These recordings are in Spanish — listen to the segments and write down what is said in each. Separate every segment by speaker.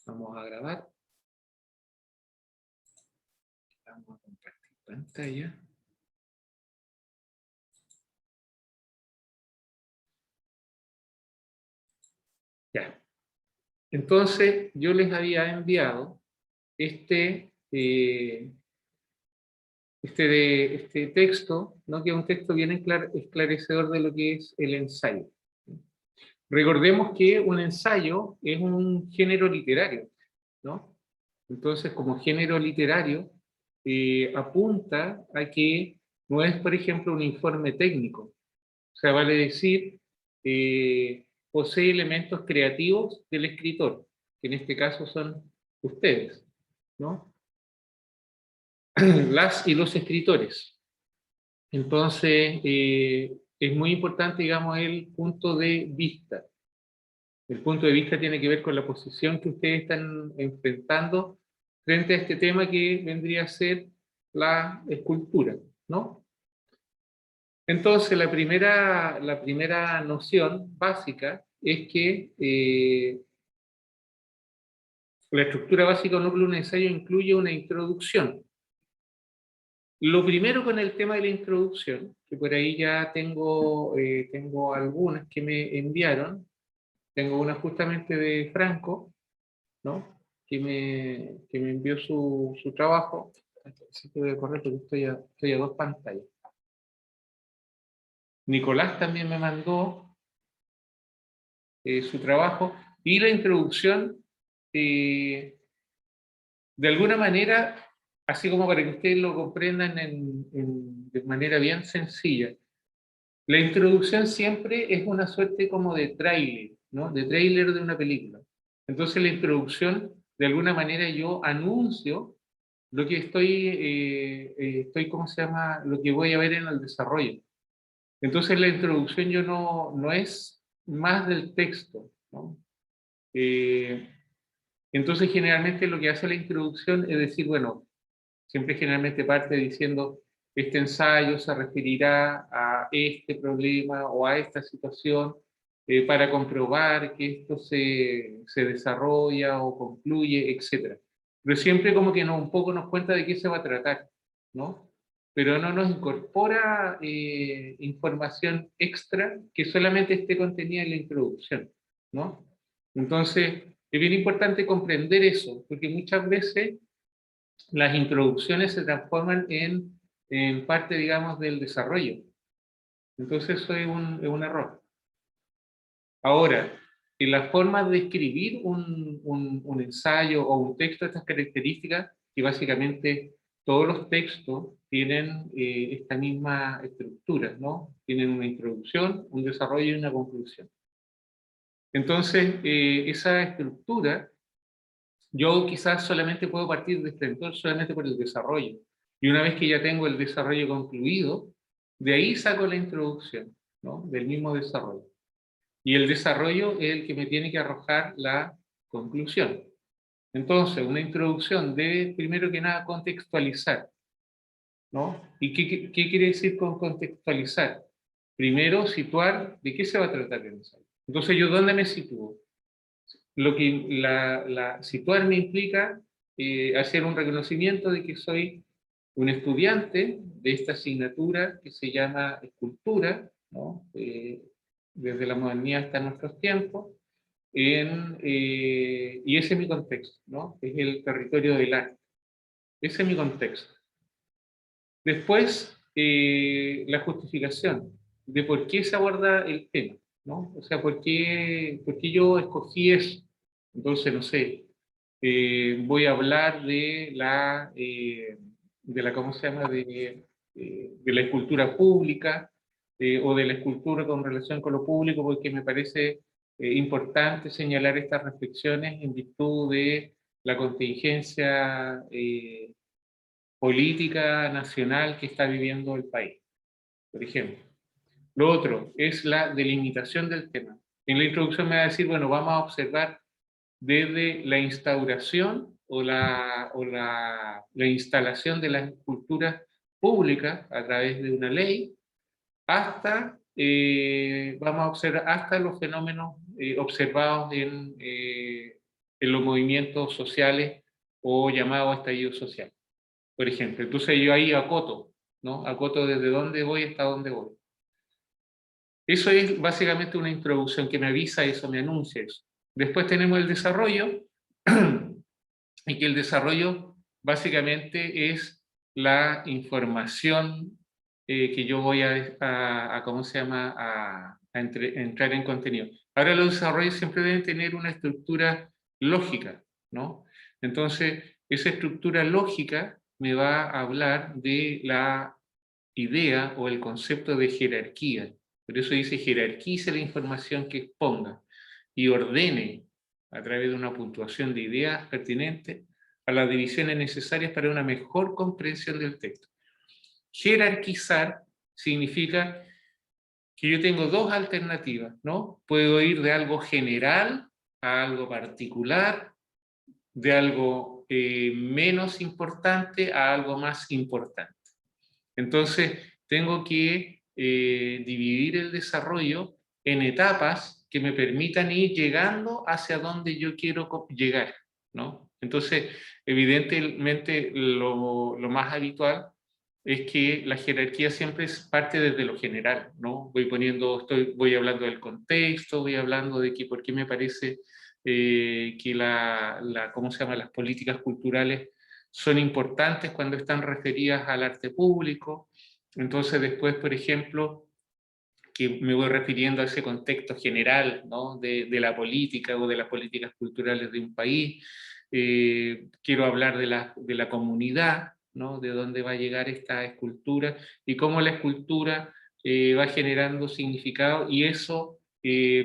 Speaker 1: Vamos a grabar. Vamos a compartir pantalla. Ya. Entonces, yo les había enviado este texto, ¿no? Que es un texto bien esclarecedor de lo que es el ensayo. Recordemos que un ensayo es un género literario, ¿no? Entonces, como género literario, apunta a que no es, por ejemplo, un informe técnico. O sea, vale decir, posee elementos creativos del escritor, que en este caso son ustedes, ¿no? Las y los escritores. Entonces, es muy importante, digamos, el punto de vista. El punto de vista tiene que ver con la posición que ustedes están enfrentando frente a este tema que vendría a ser la escultura, ¿no? Entonces, la primera noción básica es que la estructura básica o núcleo de un ensayo incluye una introducción. Lo primero con el tema de la introducción, que por ahí ya tengo algunas que me enviaron, tengo una justamente de Franco, ¿no? Que me envió su trabajo. Así que voy a correr porque estoy a dos pantallas. Nicolás también me mandó su trabajo y la introducción, de alguna manera, así como para que ustedes lo comprendan de manera bien sencilla. La introducción siempre es una suerte como de tráiler, ¿no? De tráiler de una película. Entonces la introducción, de alguna manera yo anuncio lo que ¿cómo se llama? Lo que voy a ver en el desarrollo. Entonces la introducción yo no es más del texto, ¿no? Entonces generalmente lo que hace la introducción es decir, bueno, siempre generalmente parte diciendo, este ensayo se referirá a este problema o a esta situación para comprobar que esto se desarrolla o concluye, etc. Pero siempre como que un poco nos cuenta de qué se va a tratar, ¿no? Pero no nos incorpora información extra que solamente esté contenida en la introducción, ¿no? Entonces, es bien importante comprender eso, porque muchas veces las introducciones se transforman en parte, digamos, del desarrollo. Entonces eso es un error. Ahora, en las formas de escribir un ensayo o un texto de estas características, que básicamente todos los textos tienen esta misma estructura, ¿no? Tienen una introducción, un desarrollo y una conclusión. Entonces, esa estructura, yo quizás solamente puedo partir de este entorno solamente por el desarrollo. Y una vez que ya tengo el desarrollo concluido, de ahí saco la introducción, ¿no? Del mismo desarrollo. Y el desarrollo es el que me tiene que arrojar la conclusión. Entonces, una introducción debe, primero que nada, contextualizar, ¿no? ¿Y qué quiere decir con contextualizar? Primero, situar de qué se va a tratar el ensayo. Entonces, ¿yo dónde me sitúo? Lo que situarme implica hacer un reconocimiento de que soy un estudiante de esta asignatura que se llama escultura, ¿no? Desde la modernidad hasta nuestros tiempos, y ese es mi contexto, ¿no? Es el territorio del arte. Ese es mi contexto. Después, la justificación de por qué se aborda el tema, ¿no? O sea, por qué yo escogí eso. Entonces, no sé, voy a hablar ¿cómo se llama? De la escultura pública o de la escultura con relación con lo público, porque me parece importante señalar estas reflexiones en virtud de la contingencia política nacional que está viviendo el país, por ejemplo. Lo otro es la delimitación del tema. En la introducción me va a decir, bueno, vamos a observar desde la instauración la instalación de las esculturas públicas a través de una ley, hasta, vamos a observar hasta los fenómenos observados en los movimientos sociales o llamados estallidos sociales, por ejemplo. Entonces yo ahí acoto, ¿no? Acoto desde dónde voy hasta dónde voy. Eso es básicamente una introducción que me avisa eso, me anuncia eso. Después tenemos el desarrollo, y que el desarrollo básicamente es la información que yo voy ¿cómo se llama?, entrar en contenido. Ahora los desarrollos siempre deben tener una estructura lógica, ¿no? Entonces, esa estructura lógica me va a hablar de la idea o el concepto de jerarquía. Por eso dice jerarquice la información que exponga y ordene a través de una puntuación de ideas pertinentes a las divisiones necesarias para una mejor comprensión del texto. Jerarquizar significa que yo tengo dos alternativas, ¿no? Puedo ir de algo general a algo particular, de algo menos importante a algo más importante. Entonces, tengo que dividir el desarrollo en etapas que me permitan ir llegando hacia donde yo quiero llegar, ¿no? Entonces, evidentemente, lo más habitual es que la jerarquía siempre es parte desde lo general, ¿no? Voy hablando del contexto, voy hablando de que por qué me parece que ¿cómo se llama?, las políticas culturales son importantes cuando están referidas al arte público. Entonces después, por ejemplo, que me voy refiriendo a ese contexto general, ¿no?, de la política o de las políticas culturales de un país. Quiero hablar de la comunidad, ¿no?, de dónde va a llegar esta escultura y cómo la escultura va generando significado, y eso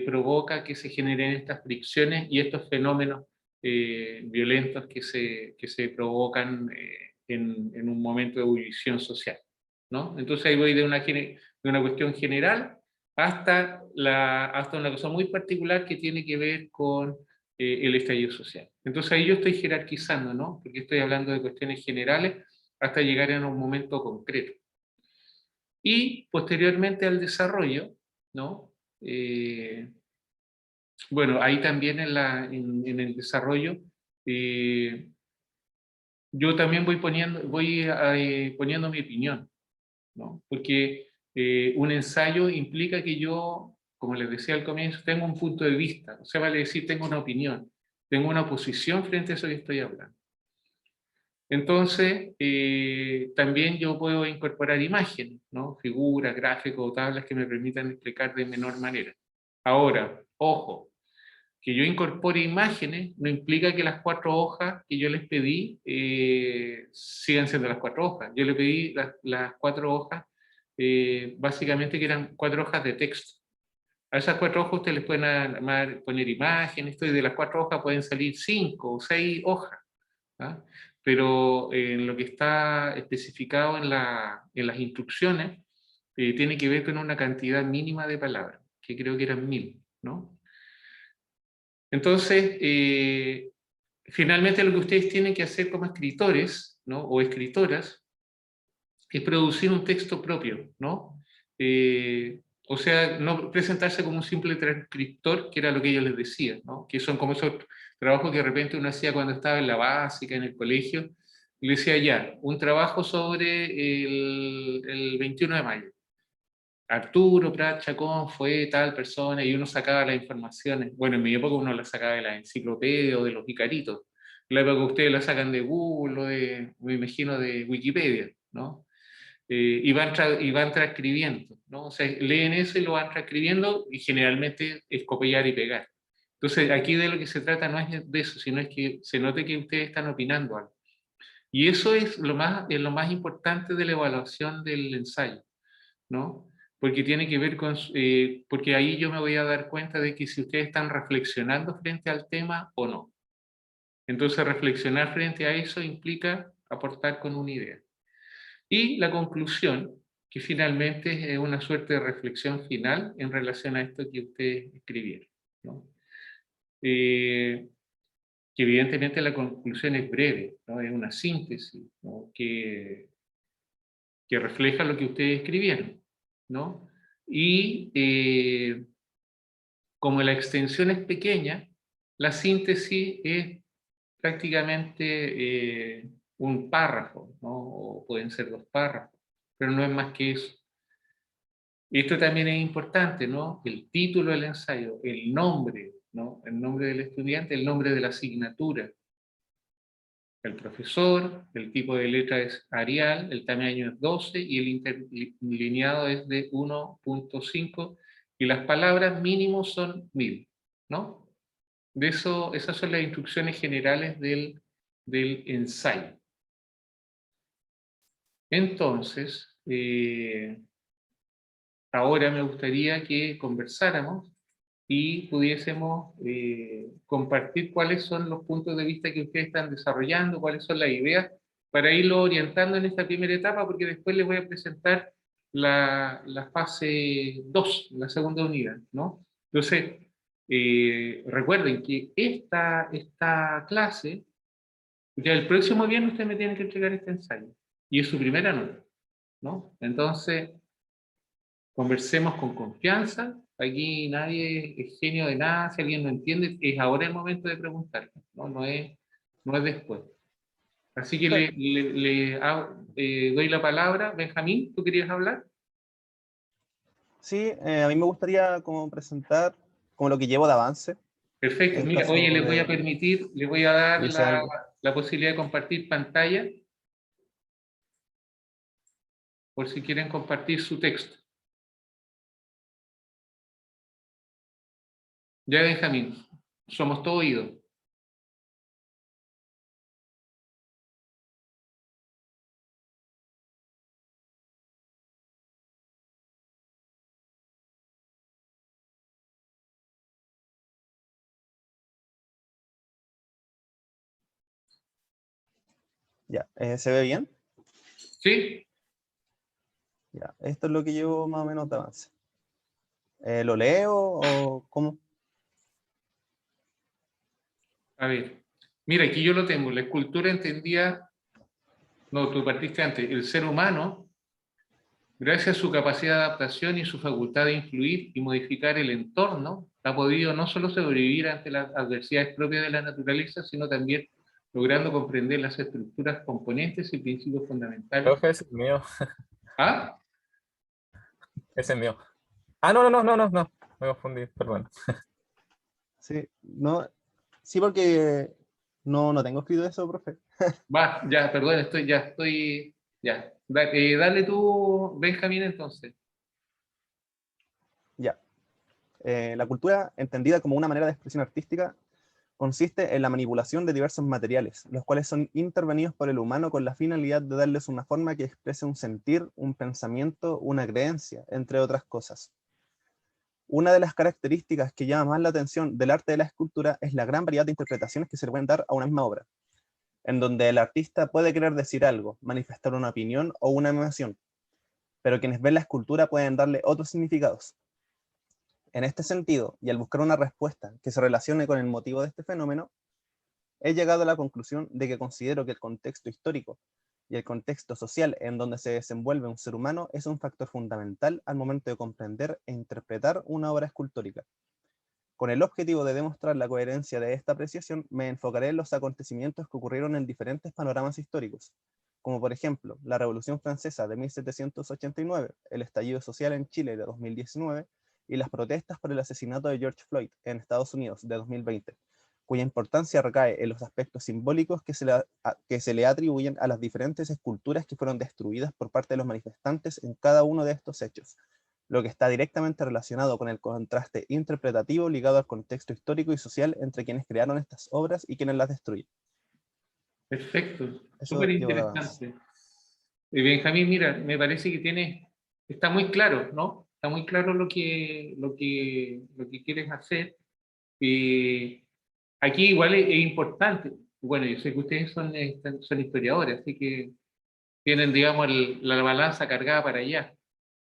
Speaker 1: provoca que se generen estas fricciones y estos fenómenos violentos que se provocan en un momento de ebullición social, ¿no? Entonces ahí voy de una cuestión general hasta una cosa muy particular que tiene que ver con el estallido social. Entonces ahí yo estoy jerarquizando, ¿no? Porque estoy hablando de cuestiones generales hasta llegar a un momento concreto. Y posteriormente al desarrollo, ¿no? Bueno, ahí también en el desarrollo, yo también voy poniendo mi opinión, ¿no? Porque un ensayo implica que yo, como les decía al comienzo, tengo un punto de vista, o sea, vale decir, tengo una opinión, tengo una posición frente a eso que estoy hablando. Entonces, también yo puedo incorporar imágenes, ¿no? Figuras, gráficos o tablas que me permitan explicar de menor manera. Ahora, ojo, que yo incorpore imágenes no implica que las 4 hojas que yo les pedí sigan siendo las 4 hojas. Yo le pedí las 4 hojas, básicamente que eran 4 hojas de texto. A esas 4 hojas ustedes les pueden poner imágenes, y de las 4 hojas pueden salir 5 o 6 hojas, ¿ah? Pero en lo que está especificado en las instrucciones, tiene que ver con una cantidad mínima de palabras, que creo que eran 1000, ¿no? Entonces, finalmente lo que ustedes tienen que hacer como escritores, ¿no?, o escritoras, es producir un texto propio, ¿no? O sea, no presentarse como un simple transcriptor, que era lo que ellos les decían, ¿no? Que son como esos trabajos que de repente uno hacía cuando estaba en la básica, en el colegio, y le decía ya, un trabajo sobre el 21 de mayo. Arturo Prat Chacón fue tal persona, y uno sacaba las informaciones. Bueno, en mi época uno las sacaba de la enciclopedia o de los Icaritos. En la época ustedes las sacan de Google o me imagino, de Wikipedia, ¿no? Y van transcribiendo, ¿no? O sea, leen eso y lo van transcribiendo, y generalmente es copiar y pegar. Entonces, aquí de lo que se trata no es de eso, sino es que se note que ustedes están opinando algo. Y eso es lo más importante de la evaluación del ensayo, ¿no? Porque tiene que ver porque ahí yo me voy a dar cuenta de que si ustedes están reflexionando frente al tema o no. Entonces, reflexionar frente a eso implica aportar con una idea. Y la conclusión, que finalmente es una suerte de reflexión final en relación a esto que ustedes escribieron, ¿no? Que evidentemente la conclusión es breve, ¿no? Es una síntesis, ¿no?, que refleja lo que ustedes escribieron, ¿no? Y como la extensión es pequeña, la síntesis es prácticamente un párrafo, ¿no? O pueden ser 2 párrafos, pero no es más que eso. Y esto también es importante, ¿no? El título del ensayo, el nombre, ¿no? El nombre del estudiante, el nombre de la asignatura, el profesor, el tipo de letra es Arial, el tamaño es 12 y el interlineado es de 1.5 y las palabras mínimo son 1000, ¿no? De eso, esas son las instrucciones generales del ensayo. Entonces, ahora me gustaría que conversáramos y pudiésemos compartir cuáles son los puntos de vista que ustedes están desarrollando, cuáles son las ideas, para irlo orientando en esta primera etapa, porque después les voy a presentar la fase 2, la segunda unidad, ¿no? Entonces, recuerden que esta clase, ya el próximo viernes ustedes me tienen que entregar este ensayo, y es su primera nota, ¿no? Entonces, conversemos con confianza. Aquí nadie es genio de nada. Si alguien no entiende, es ahora el momento de preguntar, ¿no? No es después. Así que
Speaker 2: Sí,
Speaker 1: doy la palabra. Benjamín, ¿tú querías hablar?
Speaker 2: sí, a mí me gustaría como presentar como lo que llevo de avance,
Speaker 1: Perfecto.
Speaker 2: en
Speaker 1: Mira, oye,
Speaker 2: caso
Speaker 1: les voy a
Speaker 2: de
Speaker 1: permitir, les voy a dar
Speaker 2: dice algo.
Speaker 1: la posibilidad de compartir pantalla por si quieren compartir su texto. Ya, Benjamín, somos todo oídos.
Speaker 2: Ya, ¿se ve bien?
Speaker 1: ¿Sí?
Speaker 2: Ya, esto es lo que llevo más o menos de avance. ¿Lo leo o cómo?
Speaker 1: A ver. Mira, aquí yo lo tengo. La escultura entendía. No, tú partiste antes. El ser humano, gracias a su capacidad de adaptación y su facultad de influir y modificar el entorno, ha podido no solo sobrevivir ante las adversidades propias de la naturaleza, sino también logrando comprender las estructuras, componentes y principios fundamentales.
Speaker 3: Creo que ese es mío.
Speaker 1: ¿Ah?
Speaker 3: Ese es mío. Ah, no, no, no, no, no, no. Me confundí, perdón.
Speaker 2: Sí, no, sí, porque no tengo escrito eso, profe.
Speaker 1: Va, ya, perdón, ya. Dale tú, Benjamín, entonces.
Speaker 2: Ya. La cultura, entendida como una manera de expresión artística, consiste en la manipulación de diversos materiales, los cuales son intervenidos por el humano con la finalidad de darles una forma que exprese un sentir, un pensamiento, una creencia, entre otras cosas. Una de las características que llama más la atención del arte de la escultura es la gran variedad de interpretaciones que se le pueden dar a una misma obra, en donde el artista puede querer decir algo, manifestar una opinión o una emoción, pero quienes ven la escultura pueden darle otros significados. En este sentido, y al buscar una respuesta que se relacione con el motivo de este fenómeno, he llegado a la conclusión de que considero que el contexto histórico y el contexto social en donde se desenvuelve un ser humano es un factor fundamental al momento de comprender e interpretar una obra escultórica. Con el objetivo de demostrar la coherencia de esta apreciación, me enfocaré en los acontecimientos que ocurrieron en diferentes panoramas históricos, como por ejemplo la Revolución Francesa de 1789, el estallido social en Chile de 2019 y las protestas por el asesinato de George Floyd en Estados Unidos de 2020, cuya importancia recae en los aspectos simbólicos que se le atribuyen a las diferentes esculturas que fueron destruidas por parte de los manifestantes en cada uno de estos hechos, lo que está directamente relacionado con el contraste interpretativo ligado al contexto histórico y social entre quienes crearon estas obras y quienes las destruyen.
Speaker 1: Perfecto, súper
Speaker 2: Eso llevo de avance.
Speaker 1: interesante. Benjamín, mira, me parece que está muy claro, ¿no? Está muy claro lo que quieres hacer. Eh, Aquí igual es importante, bueno, yo sé que ustedes son historiadores, así que tienen, digamos, la balanza cargada para allá,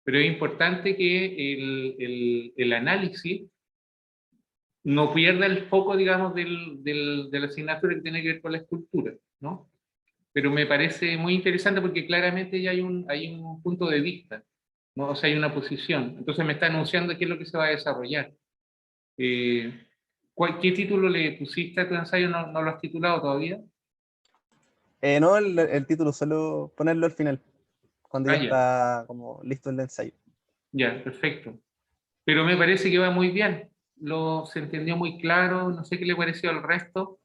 Speaker 1: pero es importante que el análisis no pierda el foco, digamos, de la asignatura que tiene que ver con la escultura, ¿no? Pero me parece muy interesante porque claramente ya hay un punto de vista, ¿no? O sea, hay una posición. Entonces me está anunciando qué es lo que se va a desarrollar. Eh, ¿Qué título le pusiste a tu ensayo? ¿No lo has titulado todavía?
Speaker 2: No, el título solo ponerlo al final, cuando
Speaker 1: Ah,
Speaker 2: ya
Speaker 1: ya,
Speaker 2: está como listo el ensayo.
Speaker 1: ya, perfecto. Pero me parece que va muy bien. Se entendió muy claro, no sé qué le pareció al resto.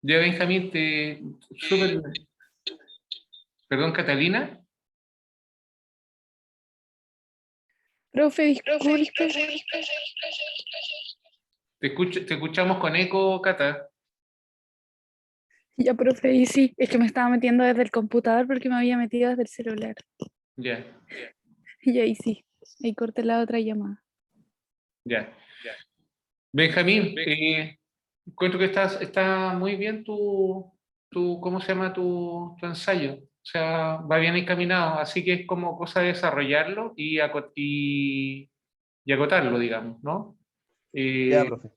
Speaker 1: Ya, Benjamín, súper, perdón, Catalina,
Speaker 4: Profe, disculpe.
Speaker 1: te escuchamos con eco, Cata.
Speaker 4: Ya, profe, y sí, es que me estaba metiendo desde el computador porque me había metido desde el celular.
Speaker 1: Ya,
Speaker 4: Y ahí sí, ahí corté la otra llamada.
Speaker 1: ya. Benjamín, encuentro que está muy bien ¿cómo se llama tu ensayo? O sea, va bien encaminado, así que es como cosa de desarrollarlo y acotarlo, digamos, ¿no?
Speaker 2: Ya,
Speaker 1: Eh,
Speaker 2: profe.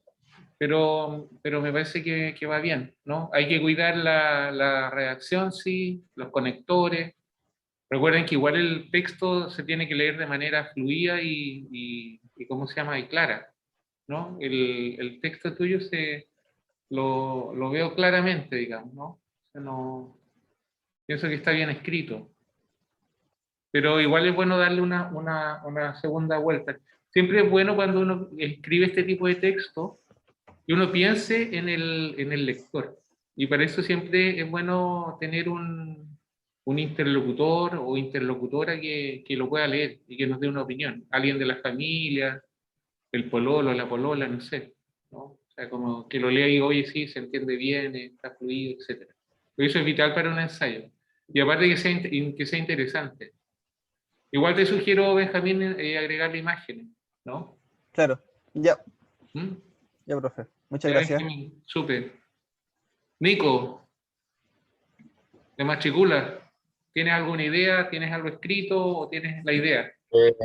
Speaker 1: pero me parece que va bien, ¿no? Hay que cuidar la redacción, sí, los conectores. Recuerden que igual el texto se tiene que leer de manera fluida y ¿cómo se llama? Y clara, ¿no? El texto tuyo lo veo claramente, digamos, ¿no? O sea, pienso que está bien escrito, pero igual es bueno darle una segunda vuelta. Siempre es bueno cuando uno escribe este tipo de texto que uno piense en el lector. Y para eso siempre es bueno tener un interlocutor o interlocutora que lo pueda leer y que nos dé una opinión. Alguien de la familia, el pololo, la polola, no sé, ¿no? O sea, como que lo lea y diga, oye, sí, se entiende bien, está fluido, etcétera. Pero eso es vital para un ensayo. Y aparte que sea interesante. Igual te sugiero, Benjamín, agregarle imágenes, ¿no?
Speaker 2: Claro. Ya,
Speaker 1: ¿Mm?
Speaker 2: ya, profe. Muchas
Speaker 1: Ya,
Speaker 2: gracias.
Speaker 1: Benjamín, súper. Nico, de Matricula, ¿tienes alguna idea? ¿Tienes algo escrito o tienes la idea?
Speaker 3: Eh,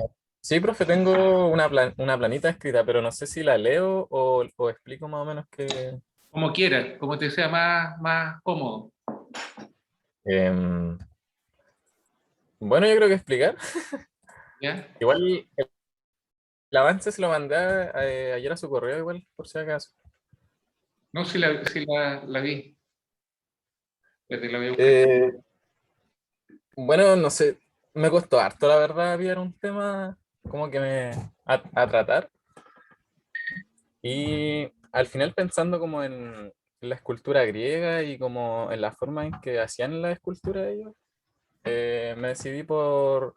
Speaker 3: sí, profe, tengo una planita escrita, pero no sé si la leo o explico más o menos qué.
Speaker 1: Como quieras, como te sea más cómodo.
Speaker 3: Em, bueno, yo creo que explicar.
Speaker 1: ¿Ya?
Speaker 3: Igual el avance se lo mandé ayer a su correo, igual, por si acaso.
Speaker 1: No, si la vi. Espérate, la voy a buscar.
Speaker 3: Eh, bueno, no sé, me costó harto, la verdad, pillar un tema como que a tratar. Y al final pensando como en la escultura griega y como en la forma en que hacían la escultura ellos, me decidí por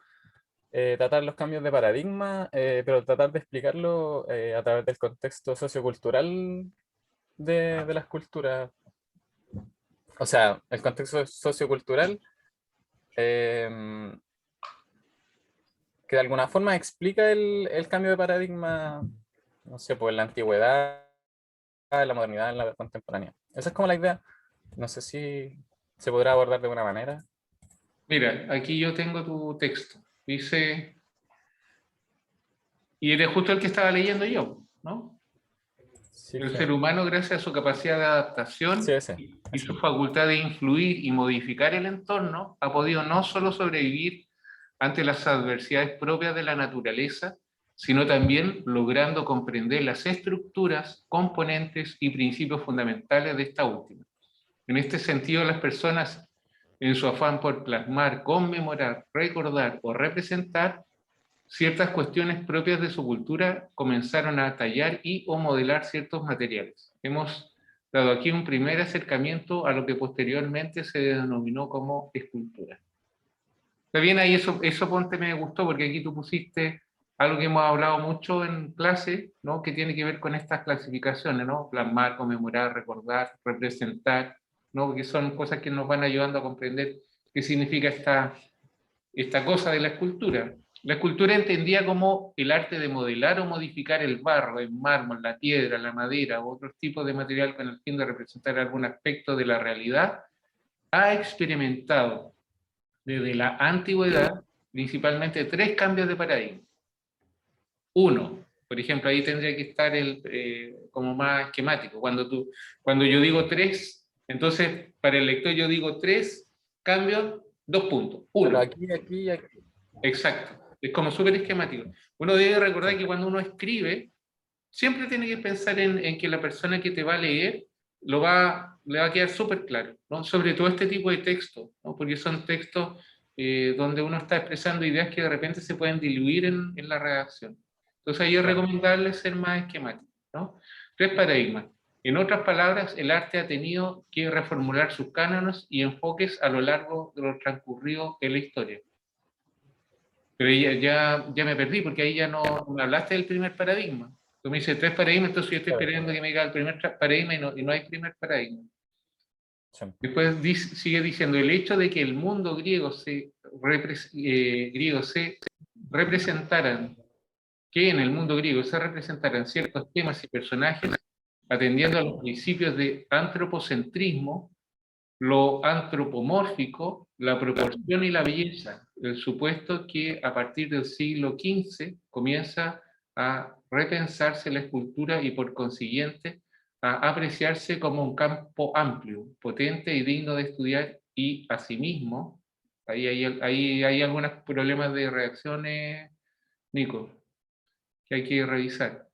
Speaker 3: tratar los cambios de paradigma, pero tratar de explicarlo a través del contexto sociocultural de la escultura. O sea, el contexto sociocultural eh, que de alguna forma explica el cambio de paradigma, no sé, pues en la antigüedad, en la modernidad, en la contemporánea. Esa es como la idea. No sé si se podrá abordar de alguna manera.
Speaker 1: Mira, aquí yo tengo tu texto. Dice, y eres justo el que estaba leyendo yo, ¿no?
Speaker 3: Sí,
Speaker 1: El
Speaker 3: sí,
Speaker 1: ser humano, gracias a su capacidad de
Speaker 3: sí,
Speaker 1: adaptación
Speaker 3: ese.
Speaker 1: y su facultad de influir y modificar el entorno, ha podido no solo sobrevivir ante las adversidades propias de la naturaleza, sino también logrando comprender las estructuras, componentes y principios fundamentales de esta última. En este sentido, las personas, en su afán por plasmar, conmemorar, recordar o representar ciertas cuestiones propias de su cultura, comenzaron a tallar y o modelar ciertos materiales. Hemos dado aquí un primer acercamiento a lo que posteriormente se denominó como escultura. Está bien, ahí eso ponte me gustó, porque aquí tú pusiste algo que hemos hablado mucho en clase, ¿no? Que tiene que ver con estas clasificaciones, ¿no? Plasmar, conmemorar, recordar, representar, ¿no? Porque son cosas que nos van ayudando a comprender qué significa esta cosa de la escultura. La escultura entendía como el arte de modelar o modificar el barro, el mármol, la piedra, la madera u otros tipos de material con el fin de representar algún aspecto de la realidad, ha experimentado desde la antigüedad principalmente tres cambios de paradigma. Uno, por ejemplo, ahí tendría que estar como más esquemático. Cuando yo digo tres, entonces para el lector yo digo tres cambio, 2 puntos.
Speaker 3: Pero
Speaker 1: Uno,
Speaker 3: aquí y aquí.
Speaker 1: exacto. Es como súper esquemático. Uno debe recordar que cuando uno escribe, siempre tiene que pensar en que la persona que te va a leer le va a quedar súper claro, ¿no? Sobre todo este tipo de textos, ¿no? Porque son textos donde uno está expresando ideas que de repente se pueden diluir en la redacción. Entonces ahí es
Speaker 3: Claro.
Speaker 1: recomendable ser más esquemático, ¿no? 3 paradigmas. En otras palabras, el arte ha tenido que reformular sus cánones y enfoques a lo largo de lo transcurrido en la historia. Pero ya me perdí, porque ahí ya no me hablaste del primer paradigma. Tú me dices 3 paradigmas, entonces yo estoy
Speaker 3: Claro.
Speaker 1: esperando que me diga el primer paradigma y no hay primer paradigma.
Speaker 3: Sí.
Speaker 1: Después sigue diciendo, el hecho de que el mundo griego se representaran, que en el mundo griego se representaran ciertos temas y personajes, atendiendo a los principios de antropocentrismo, lo antropomórfico, la proporción y la belleza, el supuesto que a partir del siglo XV comienza a repensarse la escultura y por consiguiente a apreciarse como un campo amplio, potente y digno de estudiar y asimismo, ahí hay algunos problemas de reacciones, Nico, que hay que revisar.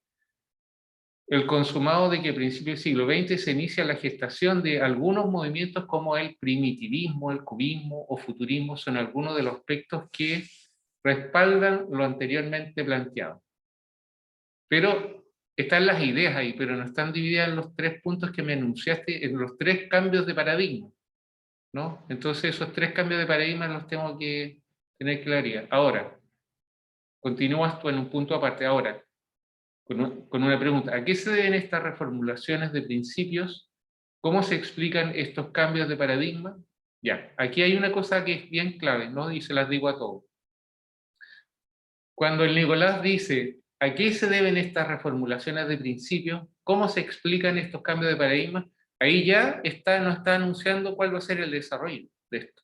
Speaker 1: El consumado de que a principios del siglo XX se inicia la gestación de algunos movimientos como el primitivismo, el cubismo o futurismo son algunos de los aspectos que respaldan lo anteriormente planteado. Pero están las ideas ahí, pero no están divididas en los 3 puntos que me enunciaste, en los 3 cambios de paradigma, ¿no? Entonces esos 3 cambios de paradigma los tengo que tener claridad. Ahora, continúas tú en un punto aparte. Ahora, con una pregunta. ¿A qué se deben estas reformulaciones de principios? ¿Cómo se explican estos cambios de paradigma? Ya, aquí hay una cosa que es bien clave, ¿no? Y se las digo a todos. Cuando el Nicolás dice, ¿a qué se deben estas reformulaciones de principios? ¿Cómo se explican estos cambios de paradigma? Ahí ya nos está anunciando cuál va a ser el desarrollo de esto,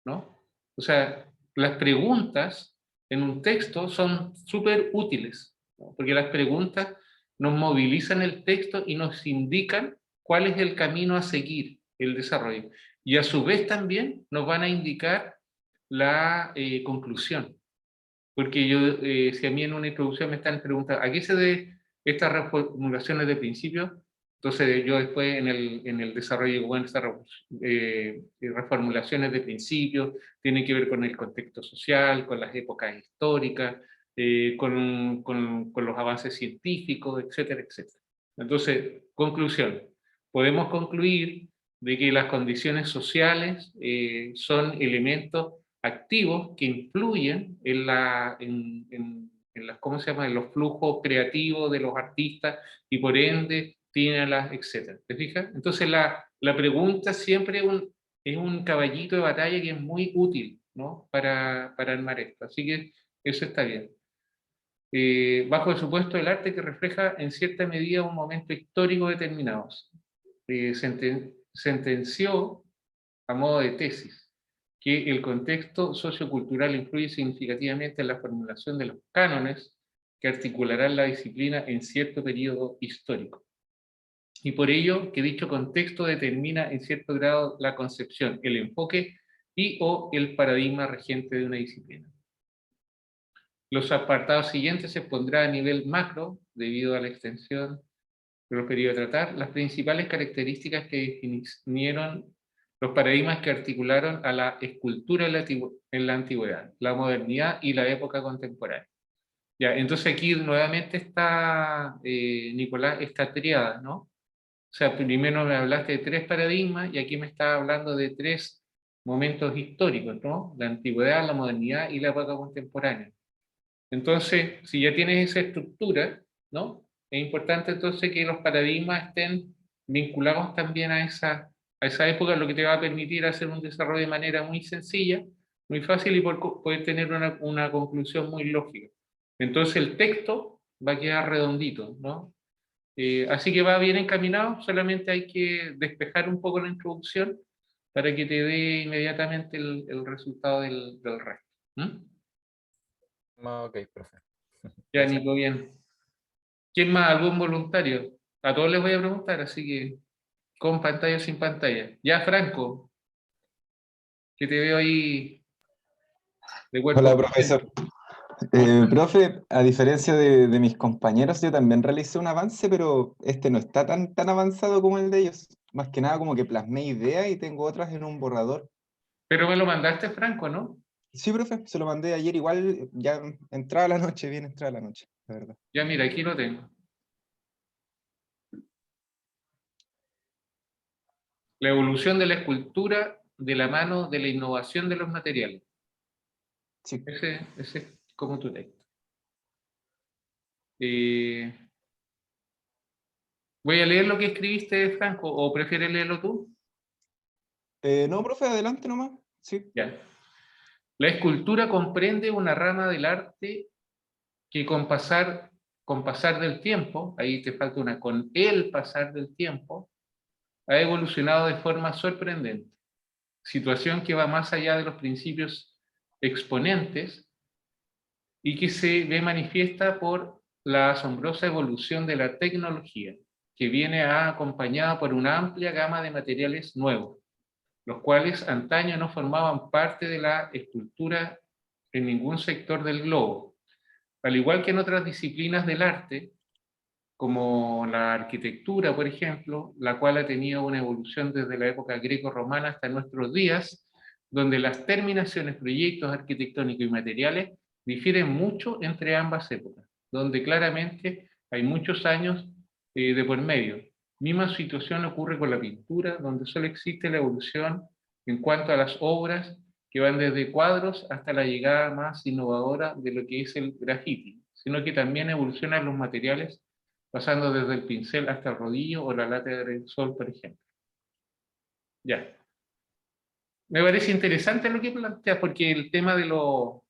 Speaker 1: ¿no? O sea, las preguntas en un texto son súper útiles, ¿no? Porque las preguntas nos movilizan el texto y nos indican cuál es el camino a seguir, el desarrollo. Y a su vez también nos van a indicar la conclusión. Porque si a mí en una introducción me están preguntando, ¿a qué se deben estas reformulaciones de principios? Entonces yo después en el desarrollo, bueno, estas reformulaciones de principios tienen que ver con el contexto social, con las épocas históricas, con los avances científicos, etcétera, etcétera. Entonces, conclusión, podemos concluir de que las condiciones sociales son elementos activos que influyen ¿cómo se llama? En los flujos creativos de los artistas y por ende tienen las, etcétera. ¿Te fijas? Entonces la pregunta siempre es un caballito de batalla que es muy útil, ¿no? Para armar esto. Así que eso está bien. Bajo el supuesto del arte que refleja en cierta medida un momento histórico determinado. Sentenció a modo de tesis que el contexto sociocultural influye significativamente en la formulación de los cánones que articularán la disciplina en cierto periodo histórico. Y por ello que dicho contexto determina en cierto grado la concepción, el enfoque y o el paradigma regente de una disciplina. Los apartados siguientes se pondrá a nivel macro, debido a la extensión de los periodos a tratar, las principales características que definieron los paradigmas que articularon a la escultura en la antigüedad, la modernidad y la época contemporánea. Ya, entonces aquí nuevamente está, Nicolás, esta triada, ¿no? O sea, primero me hablaste de 3 paradigmas y aquí me está hablando de 3 momentos históricos, ¿no? La antigüedad, la modernidad y la época contemporánea. Entonces, si ya tienes esa estructura, ¿no? Es importante entonces que los paradigmas estén vinculados también a esa época, lo que te va a permitir hacer un desarrollo de manera muy sencilla, muy fácil y poder tener una conclusión muy lógica. Entonces el texto va a quedar redondito, ¿no? Así que va bien encaminado, solamente hay que despejar un poco la introducción para que te dé inmediatamente el resultado del resto. ¿Mm?
Speaker 3: Ok, profe.
Speaker 1: Ya,
Speaker 3: Gracias.
Speaker 1: Nico, bien. ¿Quién más? ¿Algún voluntario? A todos les voy a preguntar, así que con pantalla o sin pantalla. Ya, Franco. Que te veo ahí de cuerpo.
Speaker 5: Hola, profesor. Profe, a diferencia de mis compañeros, yo también realicé un avance, pero este no está tan avanzado como el de ellos. Más que nada como que plasmé ideas y tengo otras en un borrador.
Speaker 1: Pero me lo mandaste, Franco, ¿no?
Speaker 5: Sí, profe, se lo mandé ayer igual, ya entrada la noche, bien entrada la noche, la verdad.
Speaker 1: Ya mira, aquí lo tengo. La evolución de la escultura de la mano de la innovación de los materiales.
Speaker 5: Sí.
Speaker 1: Ese es como tu texto. Voy a leer lo que escribiste, Franco, ¿o prefieres leerlo tú?
Speaker 5: No, profe, adelante nomás. Sí.
Speaker 1: Ya. La escultura comprende una rama del arte que con pasar del tiempo, ahí te falta una, con el pasar del tiempo, ha evolucionado de forma sorprendente, situación que va más allá de los principios exponentes y que se ve manifiesta por la asombrosa evolución de la tecnología, que viene acompañada por una amplia gama de materiales nuevos, los cuales antaño no formaban parte de la escultura en ningún sector del globo. Al igual que en otras disciplinas del arte, como la arquitectura, por ejemplo, la cual ha tenido una evolución desde la época greco-romana hasta nuestros días, donde las terminaciones, proyectos arquitectónicos y materiales difieren mucho entre ambas épocas, donde claramente hay muchos años de por medio. Misma situación ocurre con la pintura, donde solo existe la evolución en cuanto a las obras que van desde cuadros hasta la llegada más innovadora de lo que es el graffiti, sino que también evolucionan los materiales pasando desde el pincel hasta el rodillo o la lata de aerosol, por ejemplo. Ya. Me parece interesante lo que planteas, porque el tema de los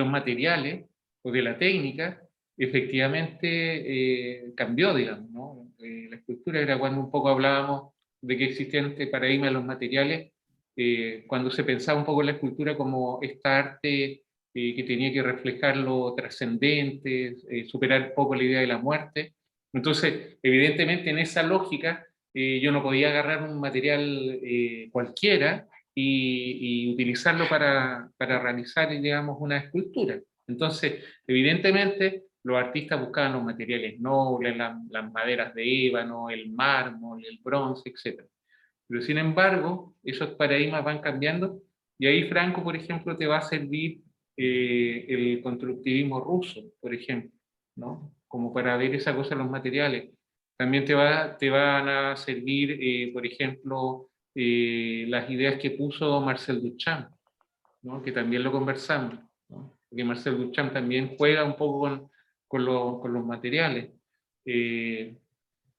Speaker 1: materiales o de la técnica, efectivamente cambió, digamos, ¿no? La escultura era cuando un poco hablábamos de que existía este paradigma de los materiales, cuando se pensaba un poco en la escultura como esta arte que tenía que reflejar lo trascendente, superar un poco la idea de la muerte. Entonces, evidentemente, en esa lógica, yo no podía agarrar un material cualquiera y utilizarlo para realizar, digamos, una escultura. Entonces, evidentemente, los artistas buscaban los materiales nobles, las maderas de ébano, el mármol, el bronce, etc. Pero sin embargo, esos paradigmas van cambiando y ahí Franco, por ejemplo, te va a servir el constructivismo ruso, por ejemplo, ¿no? Como para ver esa cosa en los materiales. También te van a servir, por ejemplo, las ideas que puso Marcel Duchamp, ¿no? Que también lo conversamos, ¿no? Porque Marcel Duchamp también juega un poco con los materiales.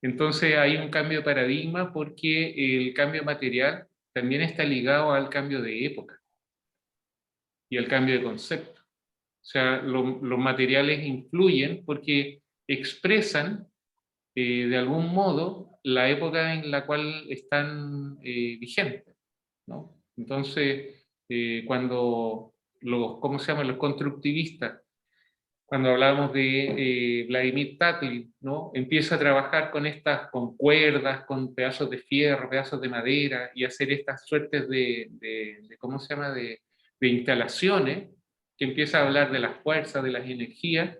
Speaker 1: Entonces hay un cambio de paradigma porque el cambio material también está ligado al cambio de época y al cambio de concepto. O sea, los materiales influyen porque expresan de algún modo la época en la cual están vigentes, ¿no? Entonces, cuando ¿cómo se llama? Los constructivistas, cuando hablamos de Vladimir Tatlin, ¿no? Empieza a trabajar con cuerdas, con pedazos de fierro, pedazos de madera, y hacer estas suertes ¿cómo se llama?, de instalaciones, que empieza a hablar de las fuerzas, de las energías,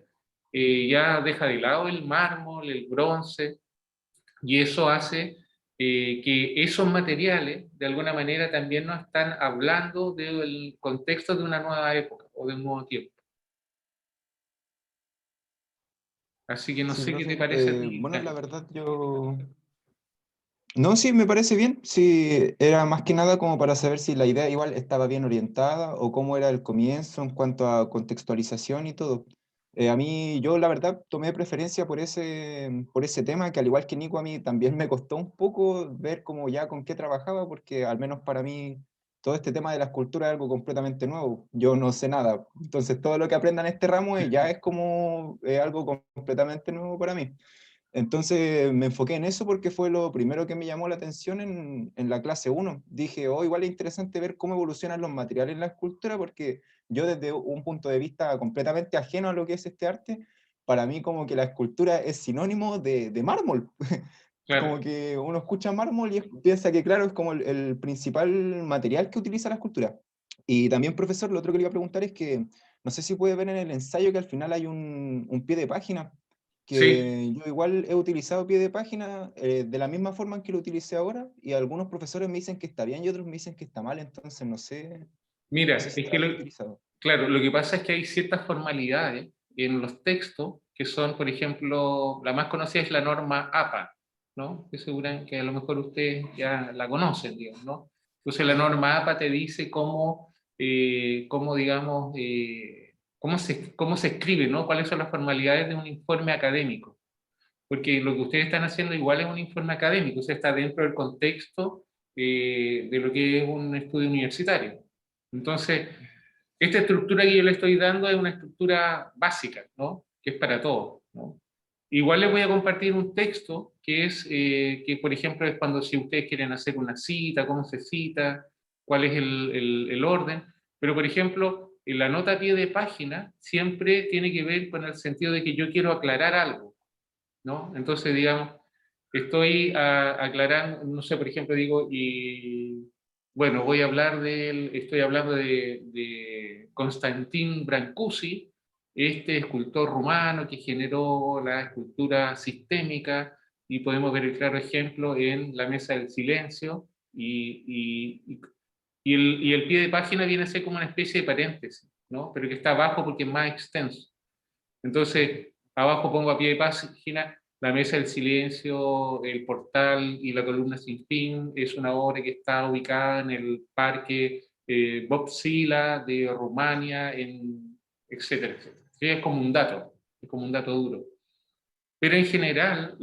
Speaker 1: ya deja de lado el mármol, el bronce, y eso hace que esos materiales, de alguna manera, también nos están hablando del contexto de una nueva época o de un nuevo tiempo. Así que no
Speaker 5: Sí,
Speaker 1: sé qué te
Speaker 5: profe.
Speaker 1: parece a ti.
Speaker 5: Bueno, la verdad yo... No, sí, me parece bien. Sí, era más que nada como para saber si la idea igual estaba bien orientada o cómo era el comienzo en cuanto a contextualización y todo. A mí, yo la verdad tomé preferencia por ese tema, que al igual que Nico, a mí también me costó un poco ver cómo ya con qué trabajaba, porque al menos para mí todo este tema de la escultura es algo completamente nuevo. Yo no sé nada. Entonces todo lo que aprenda en este ramo ya es como algo completamente nuevo para mí. Entonces me enfoqué en eso porque fue lo primero que me llamó la atención en la clase 1. Dije, oh, igual es interesante ver cómo evolucionan los materiales en la escultura, porque yo desde un punto de vista completamente ajeno a lo que es este arte, para mí como que la escultura es sinónimo de mármol.
Speaker 1: Claro.
Speaker 5: Como que uno escucha mármol y piensa que, claro, es como el principal material que utiliza la escultura. Y también, profesor, lo otro que le iba a preguntar es que, no sé si puede ver en el ensayo que al final hay un pie de página,
Speaker 1: Sí,
Speaker 5: que yo igual he utilizado pie de página de la misma forma en que lo utilicé ahora, y algunos profesores me dicen que está bien y otros me dicen que está mal, entonces
Speaker 1: mira,
Speaker 5: no sé si
Speaker 1: es
Speaker 5: está
Speaker 1: que
Speaker 5: bien utilizado.
Speaker 1: claro, lo que pasa es que hay ciertas formalidades en los textos que son, por ejemplo, la más conocida es la norma APA, ¿no? Que seguro que a lo mejor ustedes ya la conocen, digamos, ¿no? Entonces la norma APA te dice cómo digamos, cómo se escribe, ¿no? Cuáles son las formalidades de un informe académico. Porque lo que ustedes están haciendo igual es un informe académico, o sea, está dentro del contexto de lo que es un estudio universitario. Entonces, esta estructura que yo le estoy dando es una estructura básica, ¿no? Que es para todos, ¿no? Igual les voy a compartir un texto que es, que por ejemplo es cuando si ustedes quieren hacer una cita, cómo se cita, cuál es el orden, pero por ejemplo, en la nota a pie de página siempre tiene que ver con el sentido de que yo quiero aclarar algo, ¿no? Entonces, digamos, estoy aclarando, no sé, por ejemplo, digo, y bueno, estoy hablando de Constantin Brancusi, este escultor rumano que generó la escultura sistémica, y podemos ver el claro ejemplo en la Mesa del Silencio, y el pie de página viene a ser como una especie de paréntesis, ¿no? Pero que está abajo porque es más extenso. Entonces, abajo pongo a pie de página La Mesa del Silencio, El Portal y La Columna Sin Fin. Es una obra que está ubicada en el parque Bob Sila de Rumania, etcétera, etcétera. Sí, es como un dato duro. Pero en general,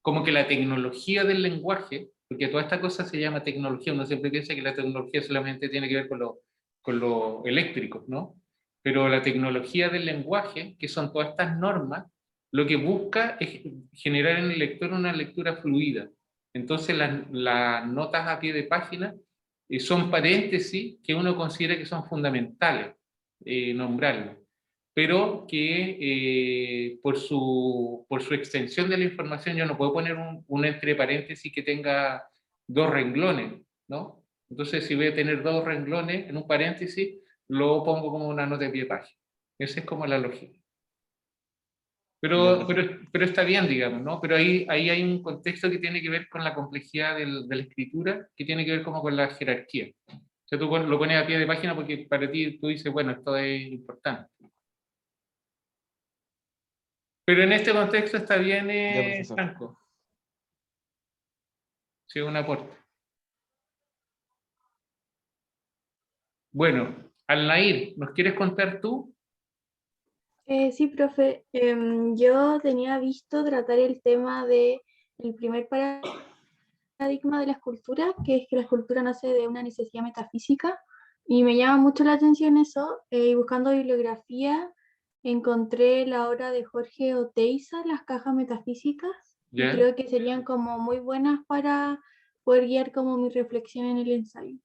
Speaker 1: como que la tecnología del lenguaje, porque toda esta cosa se llama tecnología, uno siempre piensa que la tecnología solamente tiene que ver con lo eléctrico, ¿no? Pero la tecnología del lenguaje, que son todas estas normas, lo que busca es generar en el lector una lectura fluida. Entonces las notas a pie de página son paréntesis que uno considera que son fundamentales nombrarlos, pero que por su extensión de la información yo no puedo poner un entre paréntesis que tenga dos renglones, ¿no? Entonces, si voy a tener dos renglones en un paréntesis, lo pongo como una nota de pie de página. Esa es como la lógica.
Speaker 5: Ya,
Speaker 1: Pero, pero,
Speaker 5: perfecto.
Speaker 1: pero está bien, digamos, ¿no? Pero ahí hay un contexto que tiene que ver con la complejidad de la escritura, que tiene que ver como con la jerarquía. O sea, tú lo pones a pie de página porque para ti tú dices, bueno, esto es importante. Pero en este contexto está bien,
Speaker 5: Ya, profesor.
Speaker 1: Franco. Sí, un aporte. Bueno, Alnair, ¿nos quieres contar tú?
Speaker 6: Sí, profe. Yo tenía visto tratar el tema de el primer paradigma de la escultura, que es que la escultura nace de una necesidad metafísica, y me llama mucho la atención eso. Y buscando bibliografía, encontré la obra de Jorge Oteiza, Las cajas metafísicas, y
Speaker 1: ¿Ya?
Speaker 6: creo que serían como muy buenas para poder guiar como mi reflexión en el ensayo.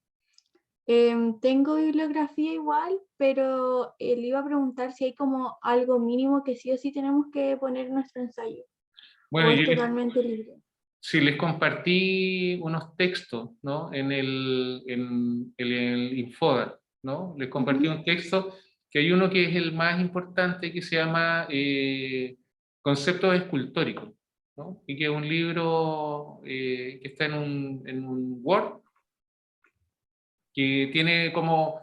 Speaker 6: Tengo bibliografía igual, pero le iba a preguntar si hay como algo mínimo que sí o sí tenemos que poner en nuestro ensayo,
Speaker 1: Bueno,
Speaker 6: o es totalmente libre.
Speaker 1: sí, les compartí unos textos, ¿no? En el Infoda, ¿no? Les compartí
Speaker 6: Ujú.
Speaker 1: un texto que hay uno que es el más importante que se llama Conceptos escultóricos, ¿no? Y que es un libro que está en un Word, que tiene como,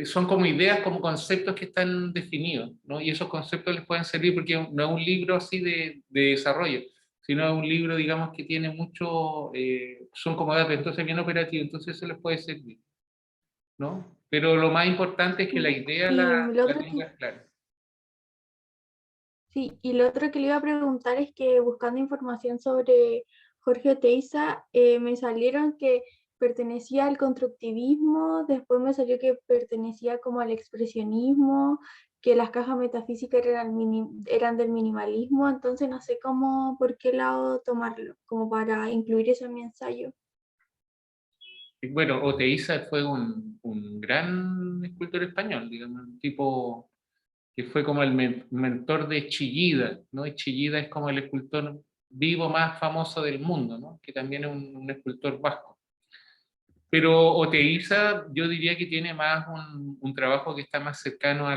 Speaker 1: son como ideas, como conceptos que están definidos, ¿no? Y esos conceptos les pueden servir porque no es un libro así de desarrollo, sino es un libro, digamos, que tiene mucho, son como datos, entonces bien operativo, entonces eso les puede servir, ¿no? Pero lo más importante es que la idea
Speaker 6: Y lo
Speaker 1: la
Speaker 6: otro que,
Speaker 1: tengas clara.
Speaker 6: sí, y lo otro que le iba a preguntar es que buscando información sobre Jorge Oteiza, me salieron que pertenecía al constructivismo, después me salió que pertenecía como al expresionismo, que las cajas metafísicas eran del minimalismo, entonces no sé cómo, por qué lado tomarlo, como para incluir eso en mi ensayo.
Speaker 1: Y bueno, Oteiza fue un gran escultor español, digamos, un tipo que fue como el mentor de Chillida, ¿no? Y Chillida es como el escultor vivo más famoso del mundo, ¿no? Que también es un escultor vasco. Pero Oteiza yo diría que tiene más un trabajo que está más cercano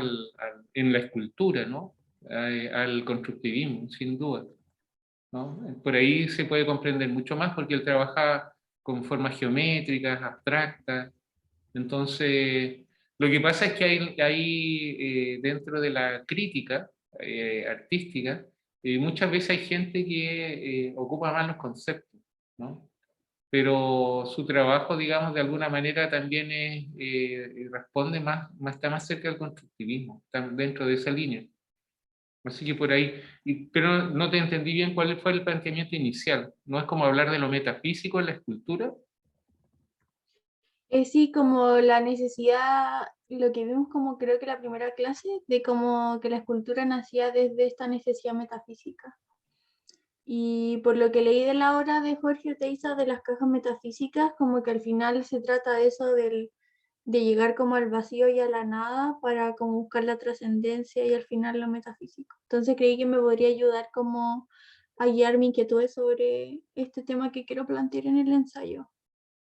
Speaker 1: en la escultura, ¿no? Al constructivismo, sin duda, ¿no? Por ahí se puede comprender mucho más porque él trabaja con formas geométricas, abstractas. Entonces, lo que pasa es que hay dentro de la crítica artística, muchas veces hay gente que ocupa más los conceptos, ¿no? Pero su trabajo, digamos, de alguna manera también responde está más cerca del constructivismo, está dentro de esa línea. Así que por ahí, pero no te entendí bien cuál fue el planteamiento inicial. ¿No es como hablar de lo metafísico en la escultura?
Speaker 6: Sí, como la necesidad, lo que vimos como creo que la primera clase, de como que la escultura nacía desde esta necesidad metafísica. Y por lo que leí de la obra de Jorge Oteiza de las cajas metafísicas, como que al final se trata de eso de llegar como al vacío y a la nada para como buscar la trascendencia y al final lo metafísico. Entonces creí que me podría ayudar como a guiar mi inquietud sobre este tema que quiero plantear en el ensayo.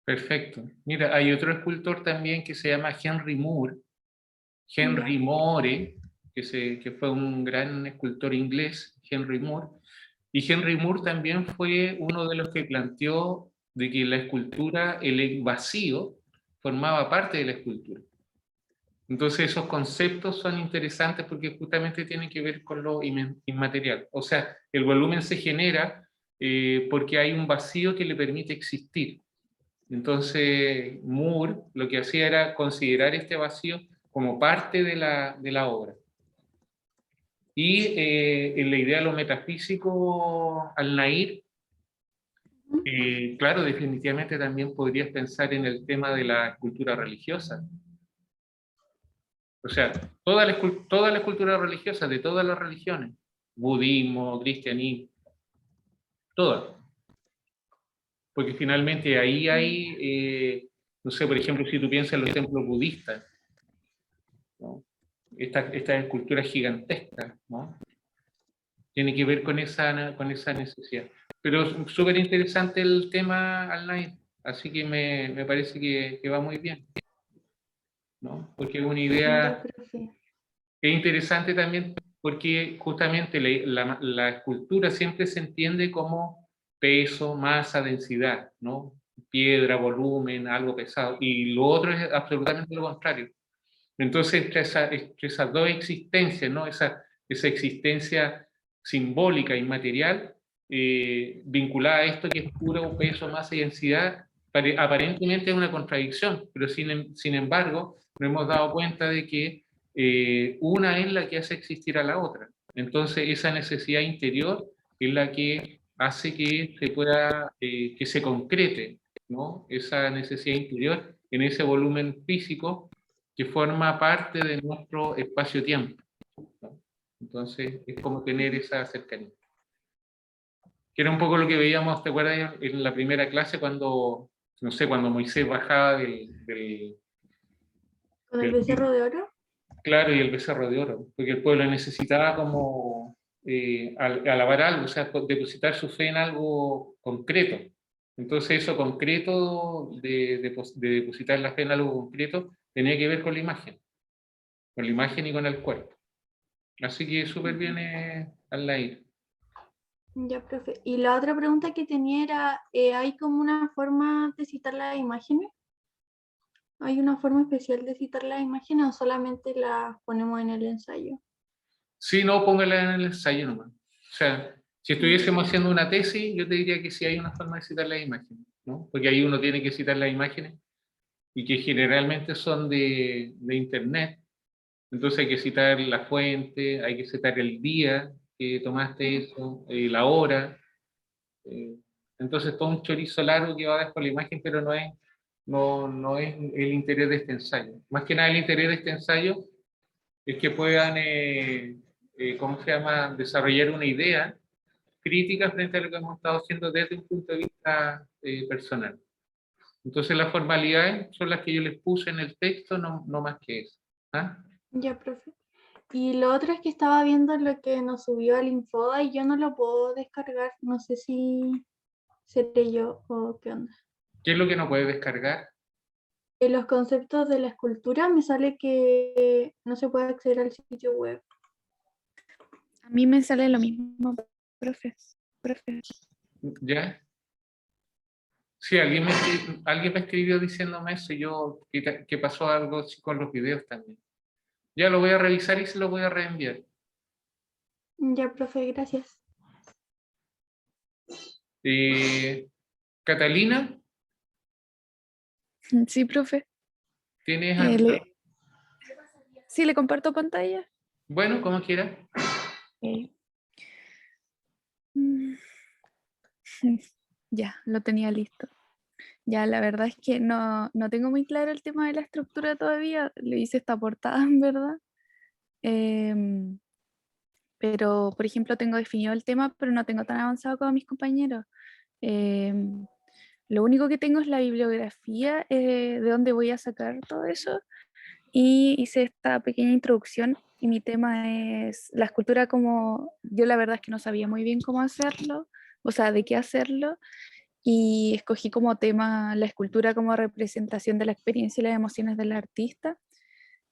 Speaker 1: Perfecto. Mira, hay otro escultor también que se llama Henry Moore, Henry
Speaker 6: Ya.
Speaker 1: Moore, que fue un gran escultor inglés, Henry Moore. Y Henry Moore también fue uno de los que planteó de que la escultura, el vacío, formaba parte de la escultura. Entonces esos conceptos son interesantes porque justamente tienen que ver con lo inmaterial. O sea, el volumen se genera porque hay un vacío que le permite existir. Entonces Moore lo que hacía era considerar este vacío como parte de la obra. Y en la idea de lo metafísico, Al-Nair, claro, definitivamente también podrías pensar en el tema de la escultura religiosa. O sea, toda la escultura religiosa de todas las religiones, budismo, cristianismo, todas. Porque finalmente ahí hay, no sé, por ejemplo, si tú piensas en los templos budistas, ¿no? Estas esculturas gigantescas, ¿no? Tiene que ver con esa necesidad. Pero es súper interesante el tema Al-Nair, así que me parece que va muy bien, ¿no? Porque es una
Speaker 6: Ya,
Speaker 1: idea,
Speaker 6: profe.
Speaker 1: es interesante también porque justamente la escultura siempre se entiende como peso, masa, densidad, ¿no? Piedra, volumen, algo pesado, y lo otro es absolutamente lo contrario. Entonces, entre esas dos existencias, ¿no? Esa existencia simbólica, inmaterial, vinculada a esto que es puro peso, masa y densidad, aparentemente es una contradicción, pero sin embargo, nos hemos dado cuenta de que una es la que hace existir a la otra. Entonces, esa necesidad interior es la que hace que se pueda, que se concrete, ¿no? Esa necesidad interior en ese volumen físico que forma parte de nuestro espacio-tiempo, ¿no? Entonces, es como tener esa cercanía. Que era un poco lo que veíamos, ¿te acuerdas? En la primera clase cuando, no sé, cuando Moisés bajaba
Speaker 6: ¿Con el
Speaker 1: del
Speaker 6: becerro de oro?
Speaker 1: claro, y el becerro de oro, porque el pueblo necesitaba como alabar algo, o sea, depositar su fe en algo concreto. Entonces eso concreto, de depositar la fe en algo concreto, tenía que ver con la imagen y con el cuerpo. Así que súper bien Al-Nair.
Speaker 6: Ya, profe. Y la otra pregunta que tenía era, ¿hay como una forma de citar las imágenes? ¿Hay una forma especial de citar las imágenes o solamente las ponemos en el ensayo?
Speaker 1: Sí, no, póngala en el ensayo nomás. O sea, si estuviésemos haciendo una tesis, yo te diría que sí hay una forma de citar las imágenes, ¿no? Porque ahí uno tiene que citar las imágenes y que generalmente son de internet. Entonces hay que citar la fuente, hay que citar el día que tomaste eso, la hora. eh, entonces todo un chorizo largo que va después la imagen, pero no es el interés de este ensayo. Más que nada el interés de este ensayo es que puedan, ¿cómo se llama?, desarrollar una idea crítica frente a lo que hemos estado haciendo desde un punto de vista personal. Entonces las formalidades son las que yo les puse en el texto, no más que eso. ¿Ah?
Speaker 6: Ya, profe. Y lo otro es que estaba viendo lo que nos subió al Infoda y yo no lo puedo descargar. No sé si seré yo o qué onda.
Speaker 1: ¿Qué es lo que no puede descargar?
Speaker 6: En los conceptos de la escultura me sale que no se puede acceder al sitio web.
Speaker 4: A mí me sale lo mismo, profe.
Speaker 1: ¿Ya? Sí, alguien me escribió diciéndome eso y yo, que pasó algo así con los videos también. Ya lo voy a revisar y se lo voy a reenviar.
Speaker 6: Ya, profe, gracias.
Speaker 1: Catalina,
Speaker 4: Sí, profe.
Speaker 1: ¿tienes
Speaker 4: Eh,
Speaker 1: algo?
Speaker 4: le- sí, le comparto pantalla.
Speaker 1: Bueno, como quieras.
Speaker 4: Eh, mm, Ya, lo tenía listo. Ya, la verdad es que no tengo muy claro el tema de la estructura todavía. Le hice esta portada, en verdad. Em, pero, por ejemplo, tengo definido el tema, pero no tengo tan avanzado como mis compañeros. Em, lo único que tengo es la bibliografía de dónde voy a sacar todo eso. Y hice esta pequeña introducción y mi tema es la escultura como yo la verdad es que no sabía muy bien cómo hacerlo, o sea, de qué hacerlo, y escogí como tema la escultura como representación de la experiencia y las emociones del artista.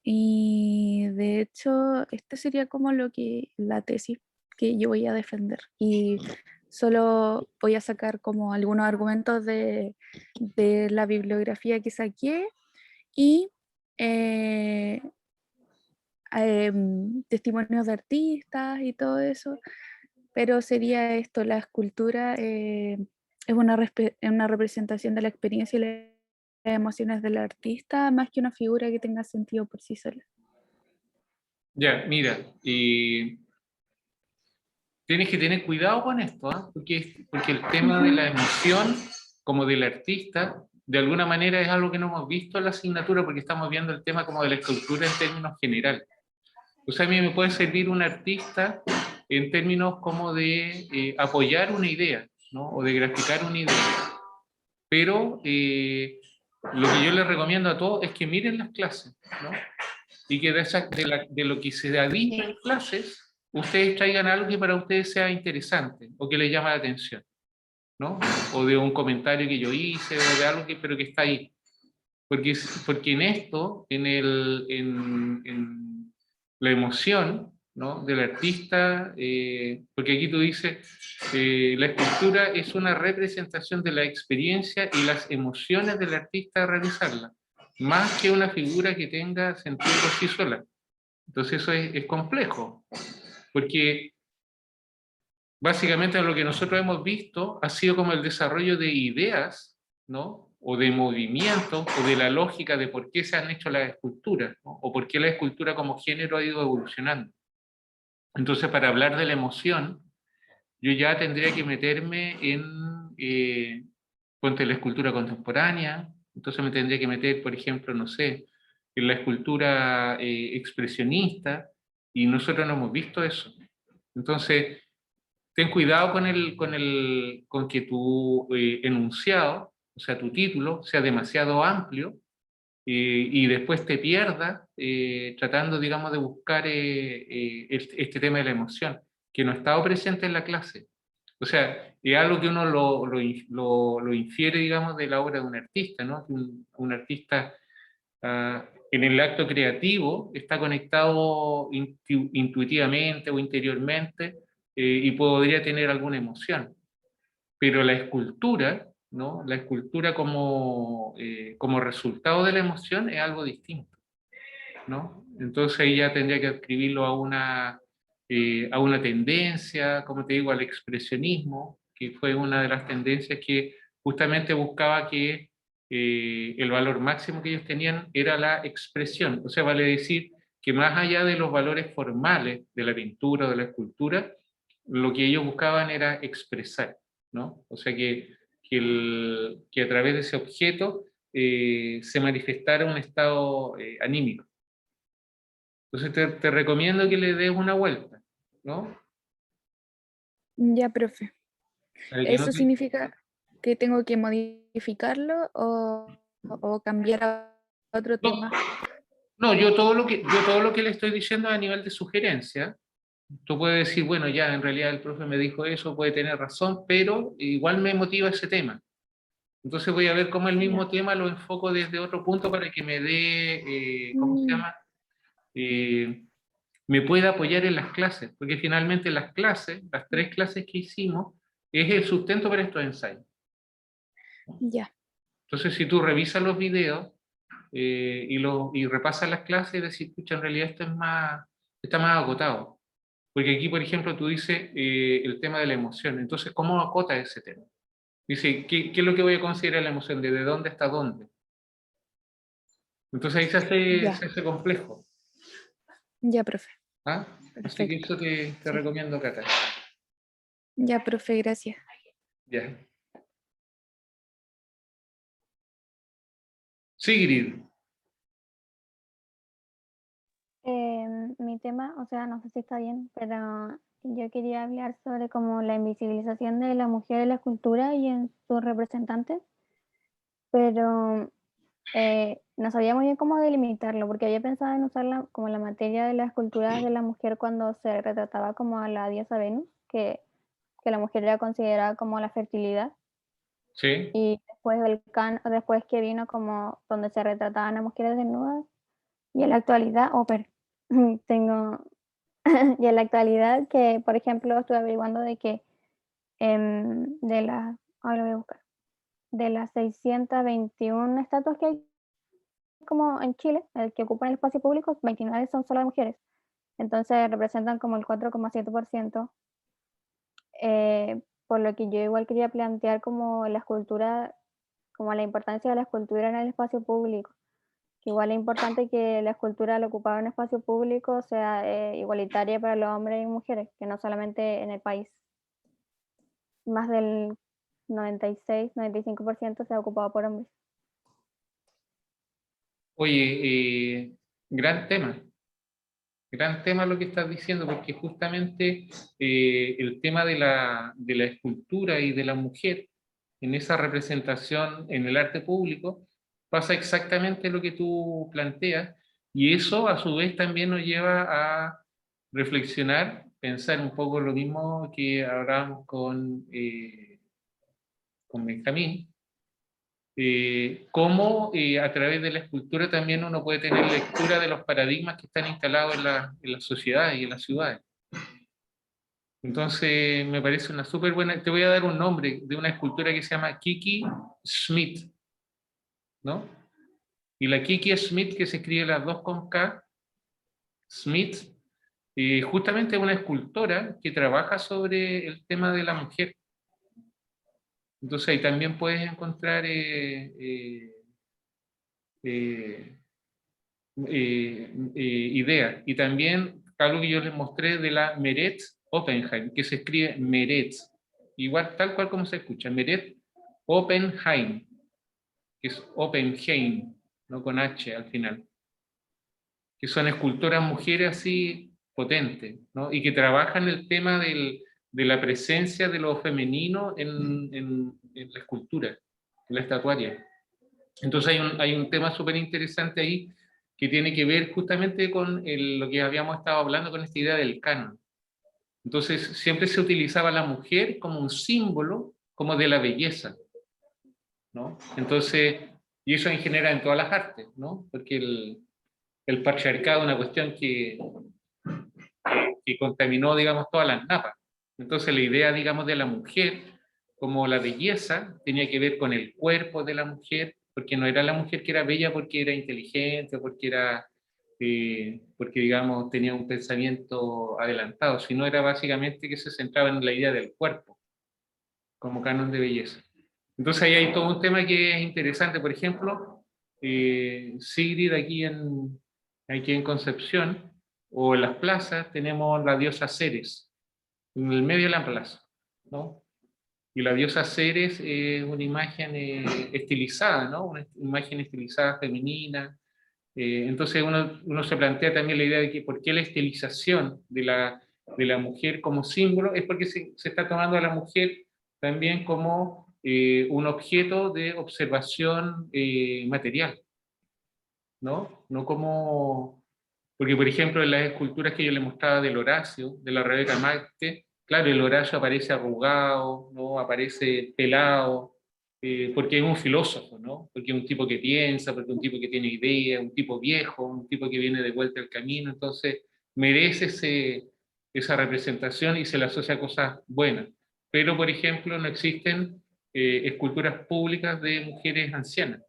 Speaker 4: Y de hecho, este sería como la tesis que yo voy a defender. Y solo voy a sacar como algunos argumentos de la bibliografía que saqué y eh, testimonios de artistas y todo eso, pero sería esto, la escultura es una representación de la experiencia y las emociones del artista, más que una figura que tenga sentido por sí sola.
Speaker 1: Ya, mira, tienes que tener cuidado con esto, ¿ah? Porque el tema de la emoción, como del artista, de alguna manera es algo que no hemos visto en la asignatura porque estamos viendo el tema como de la escultura en términos generales. O sea, a mí me puede servir un artista en términos como de apoyar una idea, ¿no? O de graficar una idea. Pero lo que yo les recomiendo a todos es que miren las clases, ¿no? Y que de lo que se ha dicho en clases, ustedes traigan algo que para ustedes sea interesante o que les llame la atención, ¿no? O de un comentario que yo hice, o de algo pero que está ahí. Porque en esto, en la emoción, ¿no? Del artista, porque aquí tú dices, la escultura es una representación de la experiencia y las emociones del artista a realizarla, más que una figura que tenga sentido por sí sola. Entonces eso es complejo, porque básicamente lo que nosotros hemos visto ha sido como el desarrollo de ideas, ¿no? O de movimientos, o de la lógica de por qué se han hecho las esculturas, ¿no? O por qué la escultura como género ha ido evolucionando. Entonces, para hablar de la emoción, yo ya tendría que meterme en, ponte la escultura contemporánea, entonces me tendría que meter, por ejemplo, no sé, en la escultura expresionista, y nosotros no hemos visto eso. Entonces, ten cuidado con que tu enunciado, o sea, tu título, sea demasiado amplio y después te pierdas tratando, digamos, de buscar este tema de la emoción, que no ha estado presente en la clase. O sea, es algo que uno lo infiere, digamos, de la obra de un artista, ¿no? Que un artista en el acto creativo está conectado intuitivamente o interiormente y podría tener alguna emoción. Pero la escultura, ¿no? La escultura como resultado de la emoción es algo distinto, ¿no? Entonces ahí ya tendría que adscribirlo a una tendencia, como te digo, al expresionismo, que fue una de las tendencias que justamente buscaba que el valor máximo que ellos tenían era la expresión. O sea, vale decir que más allá de los valores formales de la pintura o de la escultura, lo que ellos buscaban era expresar, ¿no? O sea, que a través de ese objeto se manifestara un estado anímico. Entonces te recomiendo que le des una vuelta, ¿no?
Speaker 4: Ya, profe.
Speaker 1: Para que no
Speaker 4: ¿Eso
Speaker 1: te-
Speaker 4: significa que tengo que modificarlo o cambiar a otro
Speaker 1: No,
Speaker 4: tema?
Speaker 1: No, yo todo lo que le estoy diciendo a nivel de sugerencia. Tú puedes decir, bueno, ya en realidad el profe me dijo eso, puede tener razón, pero igual me motiva ese tema. Entonces voy a ver cómo el mismo
Speaker 4: Ya.
Speaker 1: tema lo enfoco desde otro punto para que me dé, ¿cómo se llama? Me pueda apoyar en las clases, porque finalmente las clases, las 3 clases que hicimos, es el sustento para estos ensayos.
Speaker 4: Ya.
Speaker 1: Entonces, si tú revisas los videos y repasas las clases, decir, pucha, en realidad esto está más agotado. Porque aquí, por ejemplo, tú dices el tema de la emoción. Entonces, ¿cómo acota ese tema? Dice, ¿qué es lo que voy a considerar la emoción? ¿Desde dónde hasta dónde? Entonces ahí
Speaker 4: Ya.
Speaker 1: se hace complejo.
Speaker 4: Ya, profe.
Speaker 1: ¿Ah? Así que
Speaker 4: Perfecto.
Speaker 1: eso te
Speaker 4: Sí.
Speaker 1: recomiendo, Cata.
Speaker 4: Ya, profe, gracias.
Speaker 1: Ya. Sigrid.
Speaker 7: Mi tema, o sea, no sé si está bien, pero yo quería hablar sobre como la invisibilización de la mujer en la cultura y en sus representantes, pero no sabía muy bien cómo delimitarlo, porque había pensado en usarla como la materia de las culturas de la mujer cuando se retrataba como a la diosa Venus, que la mujer era considerada como la fertilidad,
Speaker 1: Sí.
Speaker 7: y después que vino como donde se retrataban a mujeres desnudas, y en la actualidad, tengo y en la actualidad que, por ejemplo, estuve averiguando de que ahora lo voy a buscar, de las 621 estatuas que hay como en Chile, el que ocupan el espacio público, 29 son solo de mujeres. Entonces representan como el 4,7%, por lo que yo igual quería plantear como la escultura, como la importancia de la escultura en el espacio público. Que igual es importante que la escultura al ocupar un espacio público sea igualitaria para los hombres y mujeres, que no solamente en el país. Más del 96-95% sea ocupado por hombres.
Speaker 1: Oye, gran tema. Gran tema lo que estás diciendo, porque justamente el tema de la escultura y de la mujer en esa representación en el arte público pasa exactamente lo que tú planteas, y eso a su vez también nos lleva a reflexionar, pensar un poco lo mismo que hablábamos con Benjamín, cómo a través de la escultura también uno puede tener lectura de los paradigmas que están instalados en la sociedad y en las ciudades. Entonces me parece una súper buena, te voy a dar un nombre de una escultura que se llama Kiki Schmidt, ¿no? Y la Kiki Schmidt, que se escribe las dos con K, Schmidt, justamente es una escultora que trabaja sobre el tema de la mujer. Entonces ahí también puedes encontrar ideas. Y también algo que yo les mostré de la Meret Oppenheim, que se escribe Meret, igual tal cual como se escucha, Meret Oppenheim, que es Oppenheim, no con H al final, que son escultoras mujeres así potentes, ¿no? Y que trabajan el tema de la presencia de lo femenino en la escultura, en la estatuaria. Entonces hay un tema súper interesante ahí que tiene que ver justamente con lo que habíamos estado hablando, con esta idea del canon. Entonces siempre se utilizaba la mujer como un símbolo, como de la belleza, ¿no? Entonces, y eso en general en todas las artes, ¿no? Porque el patriarcado es una cuestión que contaminó, digamos, todas las napas. Entonces la idea, digamos, de la mujer como la belleza tenía que ver con el cuerpo de la mujer, porque no era la mujer que era bella porque era inteligente, porque digamos tenía un pensamiento adelantado, sino era básicamente que se centraba en la idea del cuerpo como canon de belleza. Entonces ahí hay todo un tema que es interesante. Por ejemplo, Sigrid aquí en Concepción, o en las plazas, tenemos la diosa Ceres, en el medio de la plaza, ¿no? Y la diosa Ceres es una imagen estilizada, ¿no? Una imagen estilizada femenina. Entonces uno se plantea también la idea de que por qué la estilización de la mujer como símbolo es porque se está tomando a la mujer también como un objeto de observación material. ¿no? No como... Porque, por ejemplo, en las esculturas que yo le mostraba del Horacio, de la Rebeca Marte, claro, el Horacio aparece arrugado, ¿no? Aparece pelado, porque es un filósofo, ¿no? Porque es un tipo que piensa, porque es un tipo que tiene ideas, un tipo viejo, un tipo que viene de vuelta al camino, entonces merece esa representación y se le asocia a cosas buenas. Pero, por ejemplo, no existen esculturas públicas de mujeres ancianas.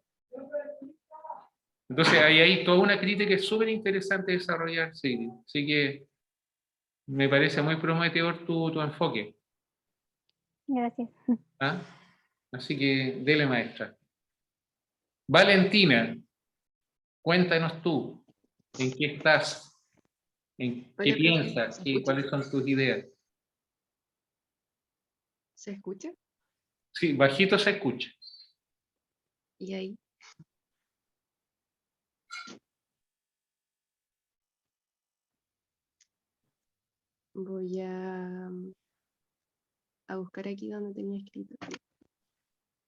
Speaker 1: Entonces hay toda una crítica que es súper interesante desarrollar, sí. Así que me parece muy prometedor tu enfoque.
Speaker 7: Gracias.
Speaker 1: ¿Ah? Así que dele, maestra. Valentina, cuéntanos tú, ¿en qué estás? ¿En qué
Speaker 8: Hola, profe,
Speaker 1: piensas?
Speaker 8: ¿se escucha?
Speaker 1: ¿Cuáles son tus ideas?
Speaker 8: ¿Se escucha?
Speaker 1: Sí, bajito se escucha.
Speaker 8: Y ahí. Voy a buscar aquí donde tenía escrito.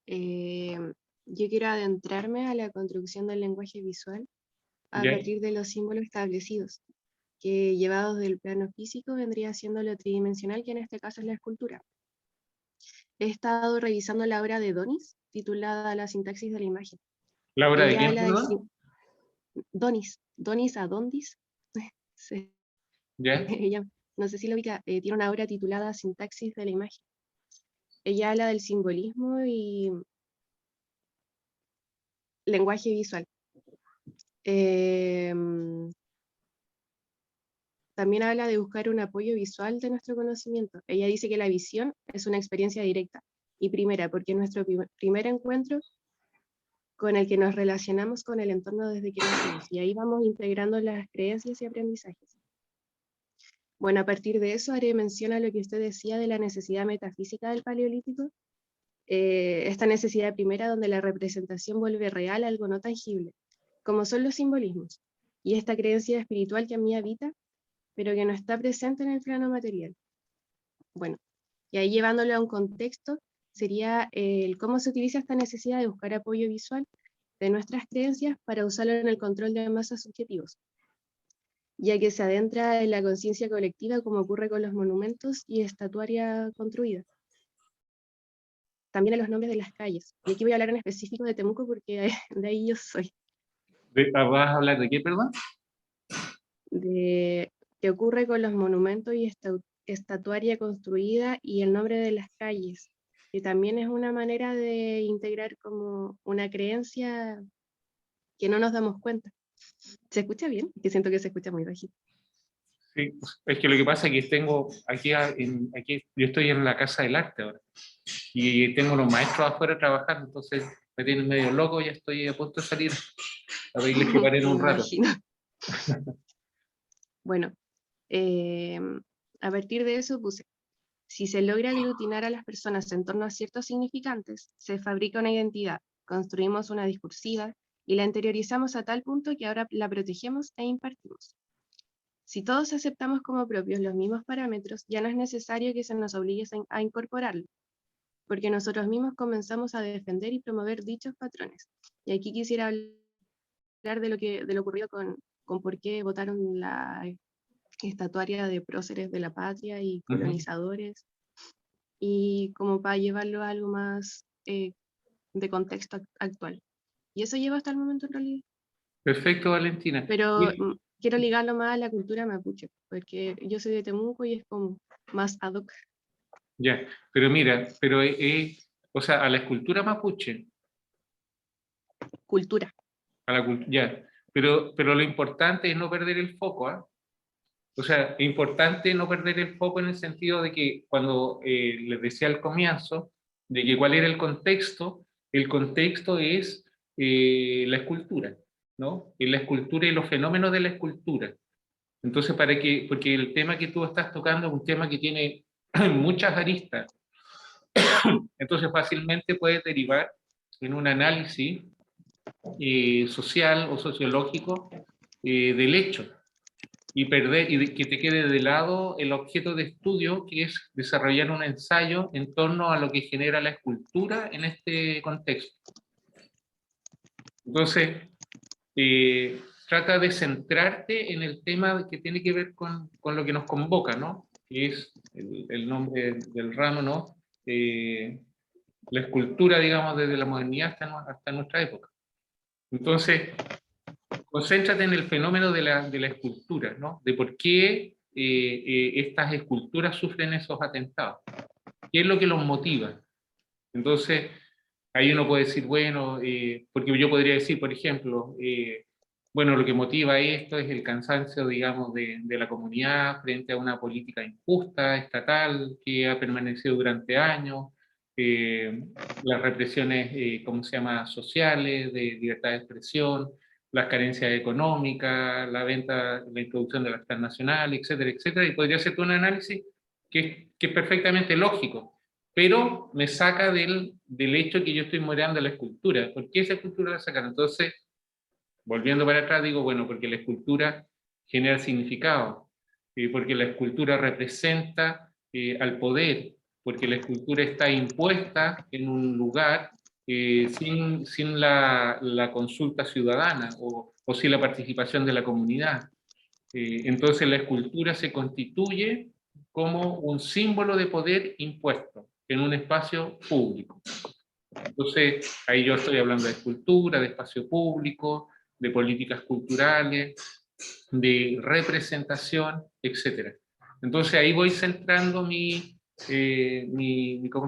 Speaker 8: Eh, yo quiero adentrarme a la construcción del lenguaje visual a
Speaker 1: ¿Ya?
Speaker 8: partir de los símbolos establecidos, que llevados del plano físico vendría siendo lo tridimensional, que en este caso es la escultura. He estado revisando la obra de Donis, titulada La sintaxis de la imagen.
Speaker 1: ¿La obra de
Speaker 8: Ella
Speaker 1: quién,
Speaker 8: habla del
Speaker 1: perdón?
Speaker 8: Donis Adondis. Sí,
Speaker 1: ¿Ya?
Speaker 8: ella, no sé si lo ubica, tiene una obra titulada Sintaxis de la imagen. Ella habla del simbolismo y lenguaje visual. También habla de buscar un apoyo visual de nuestro conocimiento. Ella dice que la visión es una experiencia directa y primera, porque es nuestro primer encuentro con el que nos relacionamos con el entorno desde que nacimos. Y ahí vamos integrando las creencias y aprendizajes. Bueno, a partir de eso haré mención a lo que usted decía de la necesidad metafísica del Paleolítico. Esta necesidad primera donde la representación vuelve real algo no tangible, como son los simbolismos, y esta creencia espiritual que en mí habita, pero que no está presente en el plano material. Bueno, y ahí llevándolo a un contexto, sería el cómo se utiliza esta necesidad de buscar apoyo visual de nuestras creencias para usarlo en el control de masas subjetivos, ya que se adentra en la conciencia colectiva como ocurre con los monumentos y estatuaria construida. También en los nombres de las calles. Y aquí voy a hablar en específico de Temuco porque de ahí yo soy.
Speaker 1: ¿Vas a hablar de qué, perdón?
Speaker 8: De qué ocurre con los monumentos y estatuaria construida y el nombre de las calles, que también es una manera de integrar como una creencia que no nos damos cuenta. ¿Se escucha bien? Que siento que se escucha muy bajito.
Speaker 1: Sí, es que lo que pasa es que tengo aquí, aquí, yo estoy en la Casa del Arte ahora, y tengo los maestros afuera trabajando, entonces me tienen medio loco, ya estoy a punto de salir a pedirles que paren
Speaker 8: Sí,
Speaker 1: un
Speaker 8: me
Speaker 1: rato.
Speaker 8: imagino. Bueno, a partir de eso puse, si se logra aglutinar a las personas en torno a ciertos significantes, se fabrica una identidad, construimos una discursiva y la interiorizamos a tal punto que ahora la protegemos e impartimos. Si todos aceptamos como propios los mismos parámetros, ya no es necesario que se nos obligue a incorporarlo, porque nosotros mismos comenzamos a defender y promover dichos patrones. Y aquí quisiera hablar de lo ocurrido con por qué votaron la estatuaria de próceres de la patria y colonizadores, y como para llevarlo a algo más de contexto actual. Y eso lleva hasta el momento en realidad.
Speaker 1: Perfecto, Valentina.
Speaker 8: Pero
Speaker 1: Bien.
Speaker 8: quiero ligarlo más a la cultura mapuche, porque yo soy de Temuco y es como más ad hoc.
Speaker 1: Ya, pero mira, pero o sea, a la escultura mapuche,
Speaker 8: Cultura.
Speaker 1: ya, pero lo importante es no perder el foco, ¿ah? O sea, es importante no perder el foco en el sentido de que cuando les decía al comienzo, de que cuál era el contexto es la escultura, ¿no? Y la escultura y los fenómenos de la escultura. Entonces, porque el tema que tú estás tocando es un tema que tiene muchas aristas, entonces fácilmente puede derivar en un análisis social o sociológico del hecho y que te quede de lado el objeto de estudio, que es desarrollar un ensayo en torno a lo que genera la escultura en este contexto. Entonces, trata de centrarte en el tema que tiene que ver con lo que nos convoca, ¿no? Que es el nombre del ramo, ¿no? La escultura, digamos, desde la modernidad hasta nuestra época. Entonces, concéntrate en el fenómeno de la escultura, ¿no? De por qué estas esculturas sufren esos atentados. ¿Qué es lo que los motiva? Entonces, ahí uno puede decir, bueno, porque yo podría decir, por ejemplo, bueno, lo que motiva esto es el cansancio, digamos, de la comunidad frente a una política injusta, estatal, que ha permanecido durante años, las represiones, ¿cómo se llama?, sociales, de libertad de expresión, las carencias económicas, la introducción de las transnacionales, etcétera, etcétera, y podría hacerte un análisis que es perfectamente lógico, pero me saca del hecho que yo estoy moderando la escultura. ¿Por qué esa escultura la sacan? Entonces, volviendo para atrás, digo, bueno, porque la escultura genera significado, porque la escultura representa al poder, porque la escultura está impuesta en un lugar sin la consulta ciudadana o sin la participación de la comunidad. Entonces la escultura se constituye como un símbolo de poder impuesto en un espacio público. Entonces, ahí yo estoy hablando de escultura, de espacio público, de políticas culturales, de representación, etc. Entonces ahí voy centrando ¿cómo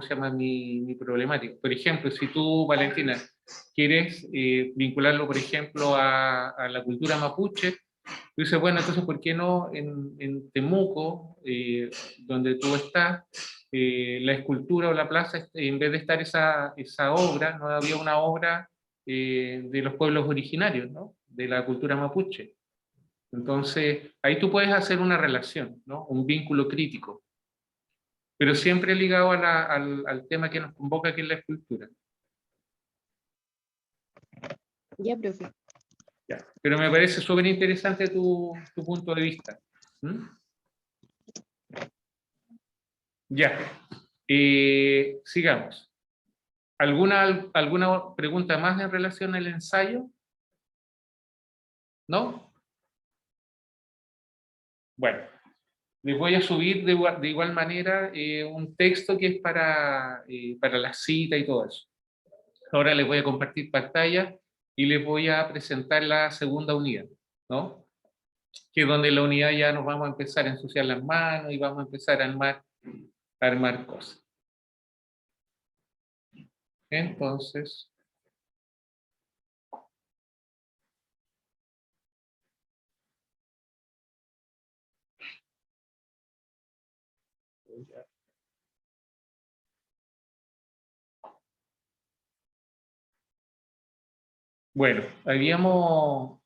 Speaker 1: se llama? Mi problemática. Por ejemplo, si tú, Valentina, quieres vincularlo, por ejemplo, a la cultura mapuche, tú dices, bueno, entonces, ¿por qué no en Temuco, donde tú estás, la escultura o la plaza, en vez de estar esa obra, no había una obra de los pueblos originarios, ¿no? De la cultura mapuche? Entonces, ahí tú puedes hacer una relación, ¿no? Un vínculo crítico, pero siempre ligado al tema que nos convoca, que es la escultura.
Speaker 8: Ya, profe.
Speaker 1: Ya. Pero me parece súper interesante tu punto de vista. ¿Mm? Ya. Sigamos. ¿Alguna pregunta más en relación al ensayo? ¿No? Bueno, les voy a subir de igual manera un texto que es para la cita y todo eso. Ahora les voy a compartir pantalla y les voy a presentar la segunda unidad, ¿no? Que es donde la unidad ya nos vamos a empezar a ensuciar las manos y vamos a empezar a armar cosas. Entonces, bueno, habíamos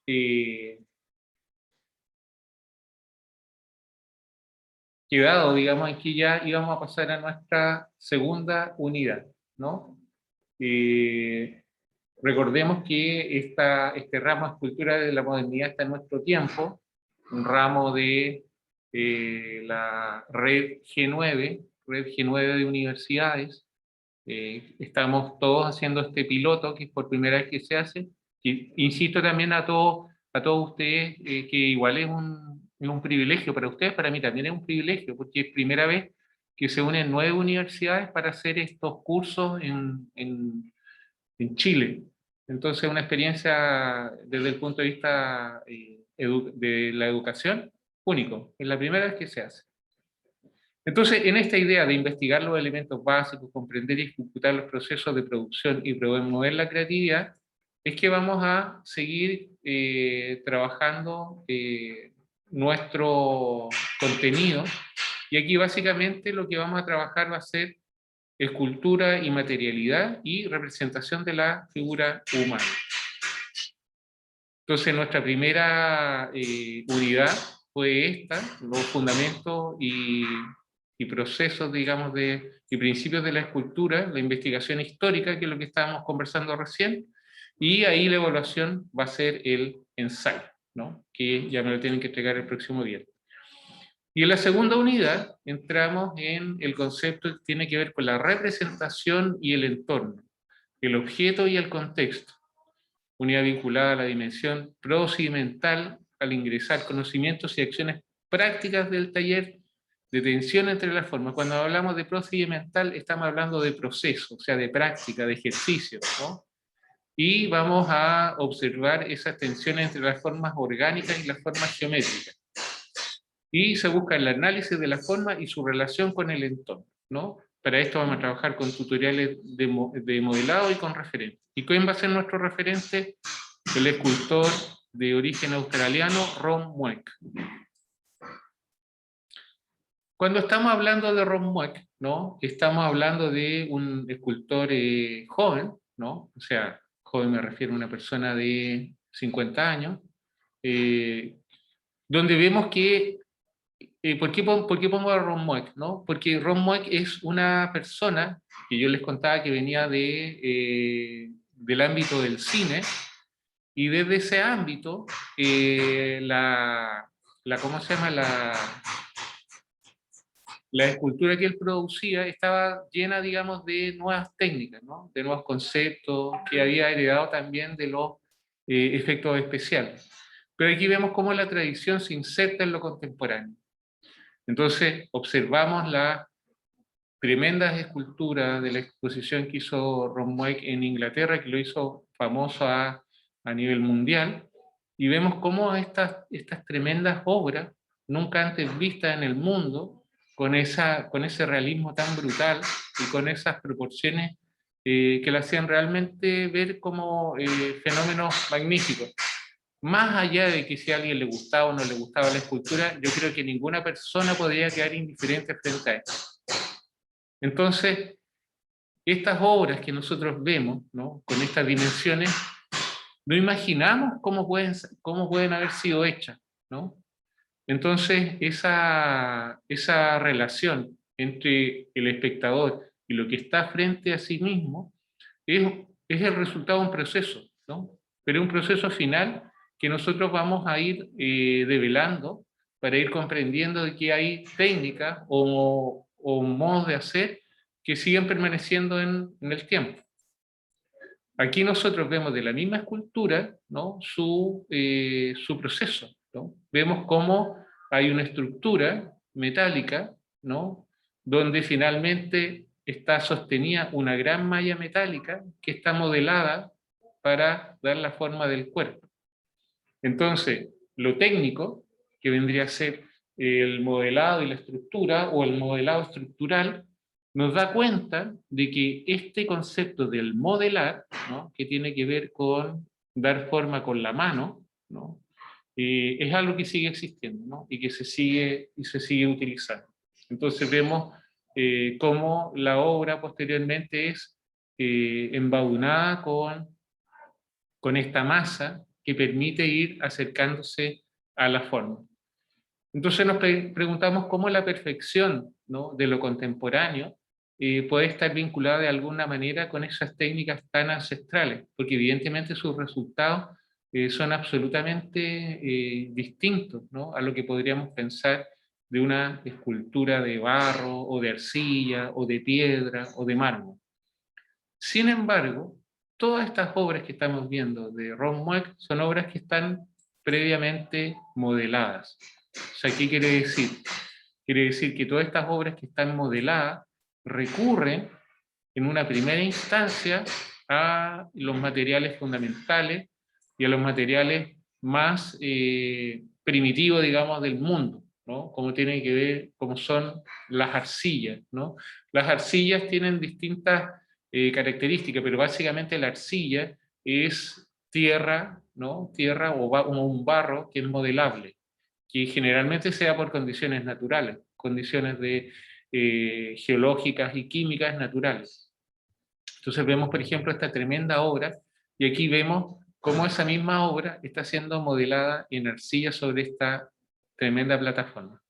Speaker 1: quedado, digamos, en que ya íbamos a pasar a nuestra segunda unidad, ¿no? Recordemos que este ramo de escultura de la modernidad está en nuestro tiempo, un ramo de la red G9 de universidades. Estamos todos haciendo este piloto, que es por primera vez que se hace. Y insisto también a todos ustedes que igual es un privilegio para ustedes, para mí también es un privilegio, porque es primera vez que se unen 9 universidades para hacer estos cursos en Chile. Entonces, una experiencia desde el punto de vista de la educación, único. Es la primera vez que se hace. Entonces, en esta idea de investigar los elementos básicos, comprender y ejecutar los procesos de producción y promover la creatividad, es que vamos a seguir trabajando nuestro contenido. Y aquí básicamente lo que vamos a trabajar va a ser escultura y materialidad y representación de la figura humana. Entonces nuestra primera unidad fue esta, los fundamentos y procesos, digamos, y principios de la escultura, la investigación histórica, que es lo que estábamos conversando recién, y ahí la evaluación va a ser el ensayo, ¿no? Que ya me lo tienen que entregar el próximo viernes. Y en la segunda unidad entramos en el concepto que tiene que ver con la representación y el entorno, el objeto y el contexto. unidad vinculada a la dimensión procedimental al ingresar conocimientos y acciones prácticas del taller de tensión entre las formas. Cuando hablamos de procedimental estamos hablando de proceso, o sea, de práctica, de ejercicio, ¿no? Y vamos a observar esas tensiones entre las formas orgánicas y las formas geométricas. Y se busca el análisis de la forma y su relación con el entorno, ¿no? Para esto vamos a trabajar con tutoriales de modelado y con referentes. ¿Y quién va a ser nuestro referente? El escultor de origen australiano, Ron Mueck. Cuando estamos hablando de Ron Mueck, ¿no? Estamos hablando de un escultor joven, ¿no? O sea, joven me refiero a una persona de 50 años, donde vemos que, ¿por qué pongo a Ron Mueck, ¿no? Porque Ron Mueck es una persona que yo les contaba que venía del ámbito del cine, y desde ese ámbito, ¿cómo se llama? La escultura que él producía estaba llena, digamos, de nuevas técnicas, ¿no? De nuevos conceptos que había heredado también de los efectos especiales. Pero aquí vemos cómo la tradición se inserta en lo contemporáneo. Entonces, observamos las tremendas esculturas de la exposición que hizo Ron Mueck en Inglaterra, que lo hizo famoso a nivel mundial, y vemos cómo estas tremendas obras, nunca antes vistas en el mundo, con ese realismo tan brutal y con esas proporciones que la hacían realmente ver como fenómenos magníficos. Más allá de que si a alguien le gustaba o no le gustaba la escultura, yo creo que ninguna persona podría quedar indiferente frente a esto. Entonces, estas obras que nosotros vemos, ¿no? Con estas dimensiones, no imaginamos cómo pueden haber sido hechas, ¿no? Entonces, esa relación entre el espectador y lo que está frente a sí mismo es el resultado de un proceso, ¿no? Pero es un proceso final que nosotros vamos a ir develando para ir comprendiendo de que hay técnicas o modos de hacer que siguen permaneciendo en el tiempo. Aquí nosotros vemos de la misma escultura, ¿no? su proceso, ¿no? Vemos cómo hay una estructura metálica, ¿no? Donde finalmente está sostenida una gran malla metálica que está modelada para dar la forma del cuerpo. Entonces, lo técnico, que vendría a ser el modelado y la estructura, o el modelado estructural, nos da cuenta de que este concepto del modelar, ¿no? Que tiene que ver con dar forma con la mano, ¿no? Es algo que sigue existiendo, ¿no? Y que se sigue utilizando. Entonces vemos cómo la obra posteriormente es embadurnada con esta masa que permite ir acercándose a la forma. Entonces nos preguntamos cómo la perfección, ¿no? De lo contemporáneo puede estar vinculada de alguna manera con esas técnicas tan ancestrales, porque evidentemente sus resultados son absolutamente distintos, ¿no? A lo que podríamos pensar de una escultura de barro, o de arcilla, o de piedra, o de mármol. Sin embargo, todas estas obras que estamos viendo de Ron Mueck son obras que están previamente modeladas. O sea, ¿qué quiere decir? Quiere decir que todas estas obras que están modeladas recurren en una primera instancia a los materiales fundamentales y a los materiales más primitivos, digamos, del mundo, ¿no? Como tiene que ver, como son las arcillas, ¿no? Las arcillas tienen distintas características, pero básicamente la arcilla es tierra, ¿no? Tierra o un barro que es modelable, que generalmente se da por condiciones naturales, condiciones geológicas y químicas naturales. Entonces vemos, por ejemplo, esta tremenda obra, y aquí vemos cómo esa misma obra está siendo modelada en arcilla sobre esta tremenda plataforma.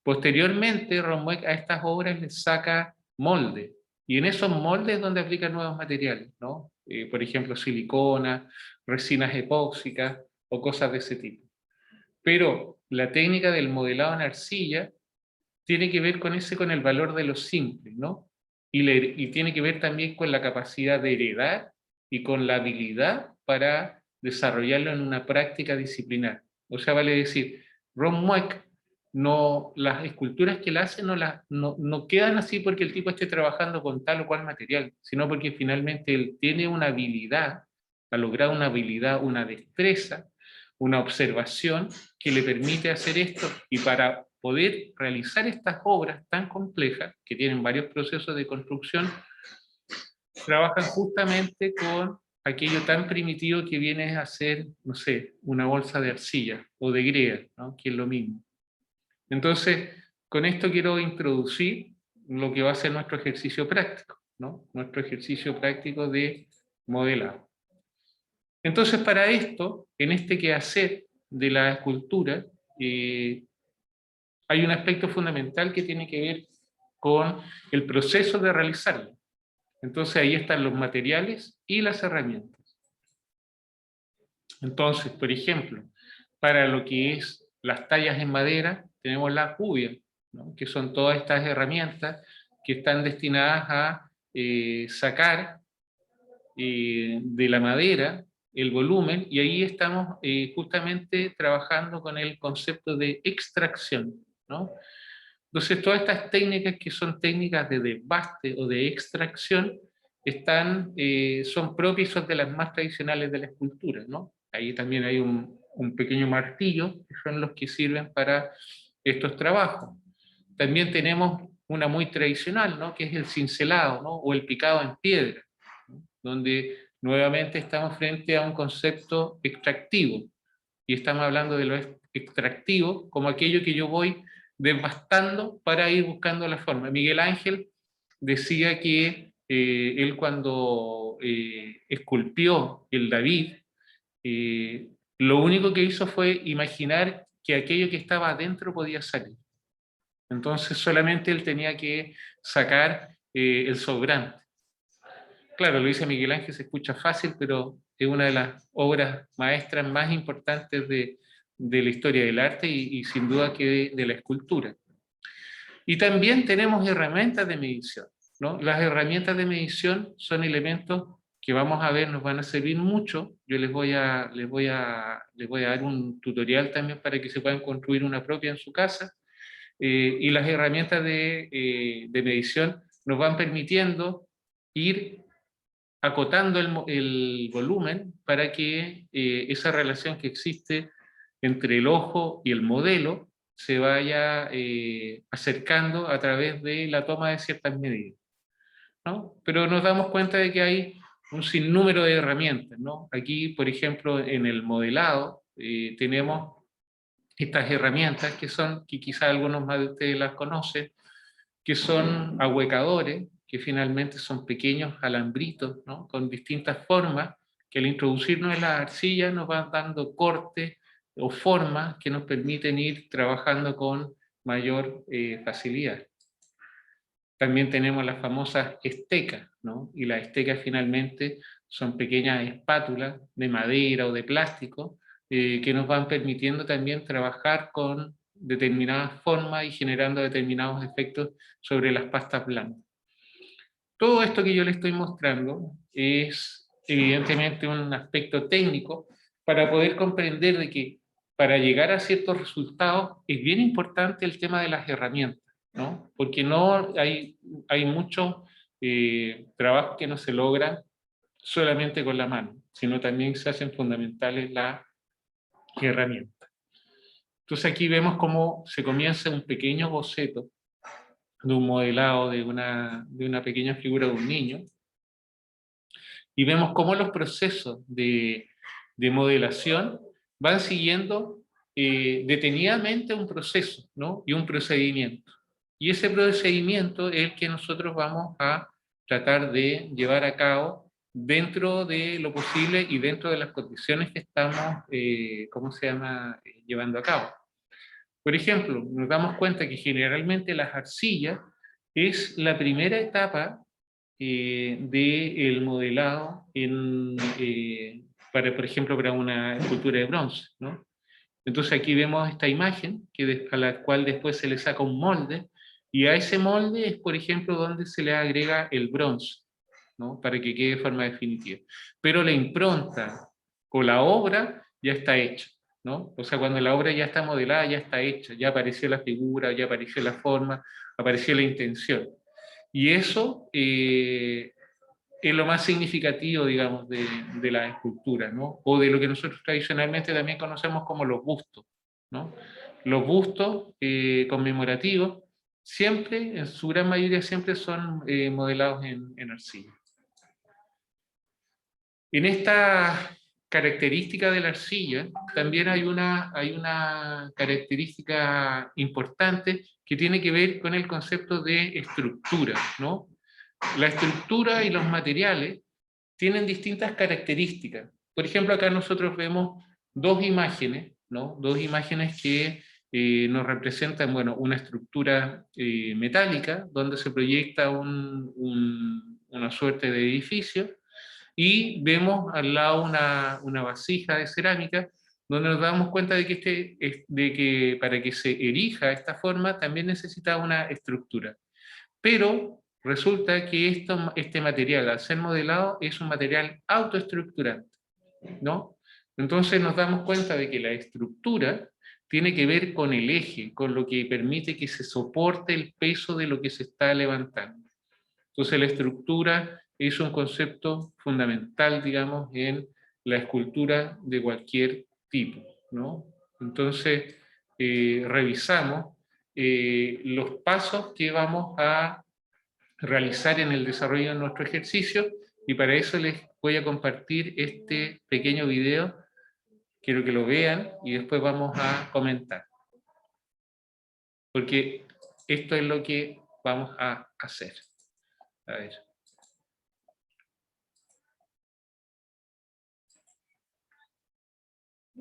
Speaker 1: Posteriormente, Ron Mueck a estas obras les saca molde, y en esos moldes es donde aplica nuevos materiales, ¿no? Por ejemplo, silicona, resinas epóxicas o cosas de ese tipo. Pero la técnica del modelado en arcilla tiene que ver con el valor de lo simple, ¿no? Y tiene que ver también con la capacidad de heredar y con la habilidad para desarrollarlo en una práctica disciplinar. O sea, vale decir, Ron Mueck, no, las esculturas que él hace no quedan así porque el tipo esté trabajando con tal o cual material, sino porque finalmente él tiene una habilidad, ha logrado una habilidad, una destreza, una observación que le permite hacer esto, y para poder realizar estas obras tan complejas, que tienen varios procesos de construcción, trabajan justamente con aquello tan primitivo que viene a ser, no sé, una bolsa de arcilla o de greda, ¿no? Que es lo mismo. Entonces, con esto quiero introducir lo que va a ser nuestro ejercicio práctico, ¿no? Nuestro ejercicio práctico de modelado. Entonces, para esto, en este quehacer de la escultura, hay un aspecto fundamental que tiene que ver con el proceso de realizarlo. Entonces, ahí están los materiales y las herramientas. Entonces, por ejemplo, para lo que es las tallas en madera, tenemos la cubia, ¿no? Que son todas estas herramientas que están destinadas a sacar de la madera el volumen, y ahí estamos justamente trabajando con el concepto de extracción, ¿no? Entonces, todas estas técnicas que son técnicas de desbaste o de extracción son propias, son de las más tradicionales de la escultura, ¿no? Ahí también hay un pequeño martillo, que son los que sirven para estos trabajos. También tenemos una muy tradicional, ¿no? Que es el cincelado, ¿no? O el picado en piedra, ¿no? Donde nuevamente estamos frente a un concepto extractivo, y estamos hablando de lo extractivo como aquello que yo voy desbastando para ir buscando la forma. Miguel Ángel decía que él cuando esculpió el David, lo único que hizo fue imaginar que aquello que estaba adentro podía salir. Entonces solamente él tenía que sacar el sobrante. Claro, lo dice Miguel Ángel, se escucha fácil, pero es una de las obras maestras más importantes de la historia del arte y sin duda que de la escultura. Y también tenemos herramientas de medición, ¿no? Las herramientas de medición son elementos que vamos a ver, nos van a servir mucho. Yo les voy a dar un tutorial también para que se puedan construir una propia en su casa. Y las herramientas de medición nos van permitiendo ir acotando el volumen para que esa relación que existe entre el ojo y el modelo se vaya acercando a través de la toma de ciertas medidas, ¿no? Pero nos damos cuenta de que hay un sinnúmero de herramientas, ¿no? Aquí, por ejemplo, en el modelado tenemos estas herramientas que quizá algunos más de ustedes las conocen, que son ahuecadores, que finalmente son pequeños alambritos, ¿no? Con distintas formas, que al introducirnos en la arcilla nos van dando cortes o formas que nos permiten ir trabajando con mayor facilidad. También tenemos las famosas estecas, ¿no? Y las estecas finalmente son pequeñas espátulas de madera o de plástico que nos van permitiendo también trabajar con determinadas formas y generando determinados efectos sobre las pastas blancas. Todo esto que yo les estoy mostrando es evidentemente un aspecto técnico para poder comprender de que para llegar a ciertos resultados es bien importante el tema de las herramientas, ¿no? Porque no hay muchos trabajos que no se logran solamente con la mano, sino también se hacen fundamentales las herramientas. Entonces aquí vemos cómo se comienza un pequeño boceto de un modelado de una pequeña figura de un niño, y vemos cómo los procesos de modelación van siguiendo detenidamente un proceso, ¿no? Y un procedimiento. Y ese procedimiento es el que nosotros vamos a tratar de llevar a cabo dentro de lo posible y dentro de las condiciones que estamos, llevando a cabo. Por ejemplo, nos damos cuenta que generalmente las arcillas es la primera etapa del modelado por ejemplo, para una escultura de bronce, ¿no? Entonces aquí vemos esta imagen a la cual después se le saca un molde, y a ese molde es, por ejemplo, donde se le agrega el bronce, ¿no? Para que quede de forma definitiva. Pero la impronta o la obra ya está hecha, ¿no? O sea, cuando la obra ya está modelada, ya está hecha, ya apareció la figura, ya apareció la forma, apareció la intención. Y eso es lo más significativo, digamos, de la escultura, ¿no? O de lo que nosotros tradicionalmente también conocemos como los bustos, ¿no? Los bustos conmemorativos siempre, en su gran mayoría, siempre son modelados en arcilla. En esta característica de la arcilla también hay una característica importante que tiene que ver con el concepto de estructura, ¿no? La estructura y los materiales tienen distintas características. Por ejemplo, acá nosotros vemos dos imágenes, ¿no? Dos imágenes que nos representan, bueno, una estructura metálica donde se proyecta una suerte de edificio, y vemos al lado una vasija de cerámica donde nos damos cuenta de que para que se erija esta forma también necesita una estructura. Pero resulta que este material, al ser modelado, es un material autoestructurante, ¿no? Entonces nos damos cuenta de que la estructura tiene que ver con el eje, con lo que permite que se soporte el peso de lo que se está levantando. Entonces la estructura es un concepto fundamental, digamos, en la escultura de cualquier tipo, ¿no? Entonces revisamos los pasos que vamos a realizar en el desarrollo de nuestro ejercicio, y para eso les voy a compartir este pequeño video. Quiero que lo vean y después vamos a comentar, porque esto es lo que vamos a hacer. A ver.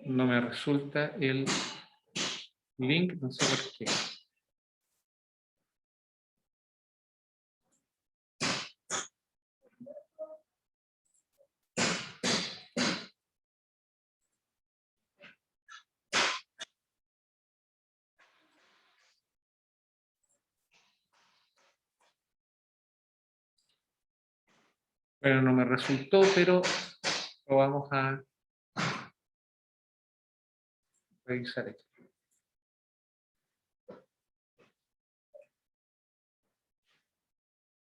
Speaker 1: No me resulta el link, no sé por qué. Bueno, no me resultó, pero lo vamos a revisar esto.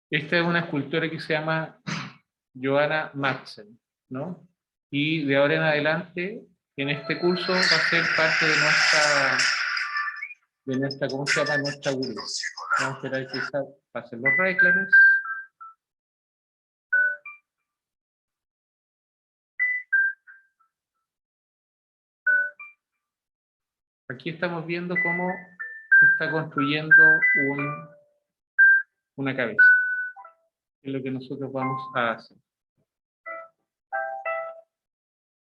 Speaker 1: Esta es una escultora que se llama Johanna Madsen, ¿no? Y de ahora en adelante, en este curso, va a ser parte de nuestra, ¿cómo se llama? Nuestra gurú. Vamos a esperar que pasen los reclames. Aquí estamos viendo cómo se está construyendo una cabeza. Es lo que nosotros vamos a hacer.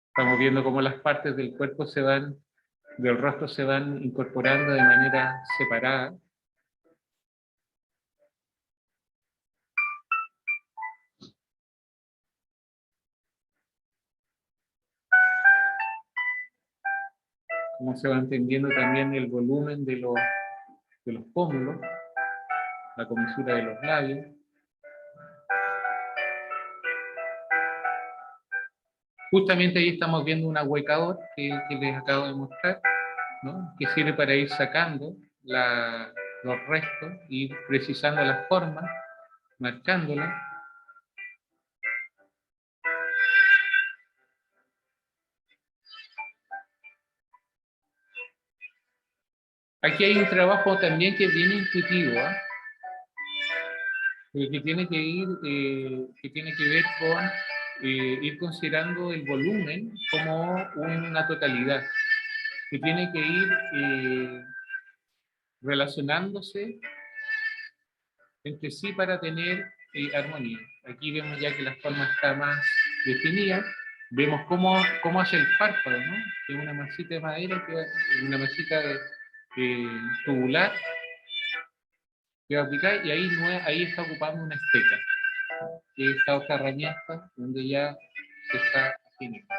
Speaker 1: Estamos viendo cómo las partes del cuerpo del rostro se van incorporando de manera separada. Cómo se va entendiendo también el volumen de los pómulos, la comisura de los labios. Justamente ahí estamos viendo un ahuecador que les acabo de mostrar, ¿no? Que sirve para ir sacando los restos, ir precisando las formas, marcándolas. Aquí hay un trabajo también que es bien intuitivo, ¿eh? Que tiene que ver con ir considerando el volumen como una totalidad, que tiene que ir relacionándose entre sí para tener armonía. Aquí vemos ya que la forma está más definida, vemos cómo hace el párpado, ¿no? Que es una masita de madera, una masita tubular que va a aplicar, y ahí está ocupando una esteca, que es esta otra herramienta donde ya se está definiendo.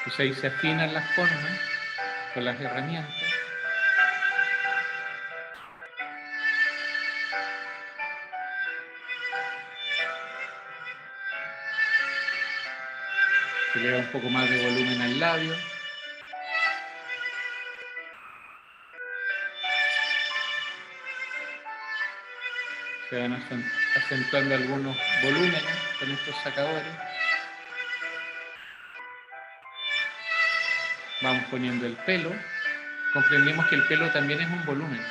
Speaker 1: Entonces ahí se afinan las formas con las herramientas. Se le da un poco más de volumen al labio. Se van acentuando algunos volúmenes con estos sacadores. Vamos poniendo el pelo. Comprendimos que el pelo también es un volumen.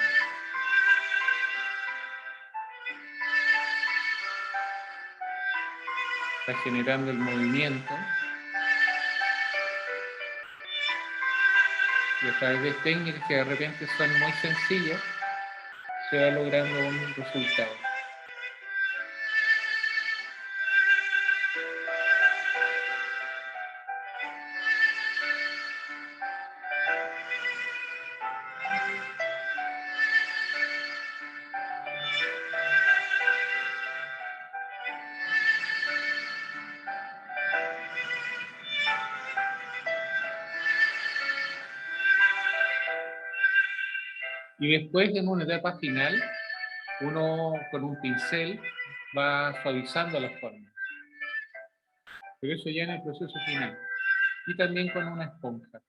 Speaker 1: Está generando el movimiento. Y a través de técnicas que de repente son muy sencillas, se va logrando un resultado. Y después, en una etapa final, uno con un pincel va suavizando las formas. Pero eso ya en el proceso final. Y también con una esponja.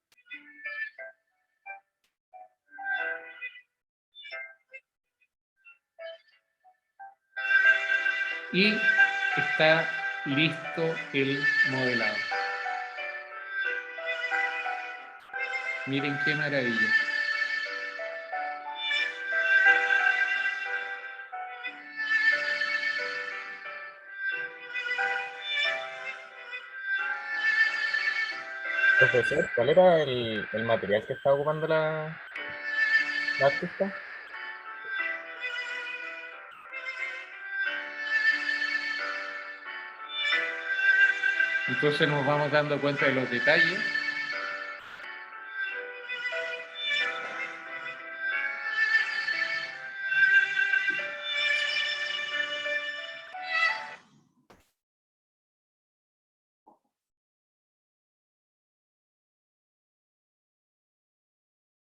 Speaker 1: Y está listo el modelado. Miren qué maravilla.
Speaker 3: Profesor, ¿cuál era el material que estaba ocupando la artista?
Speaker 1: Entonces nos vamos dando cuenta de los detalles.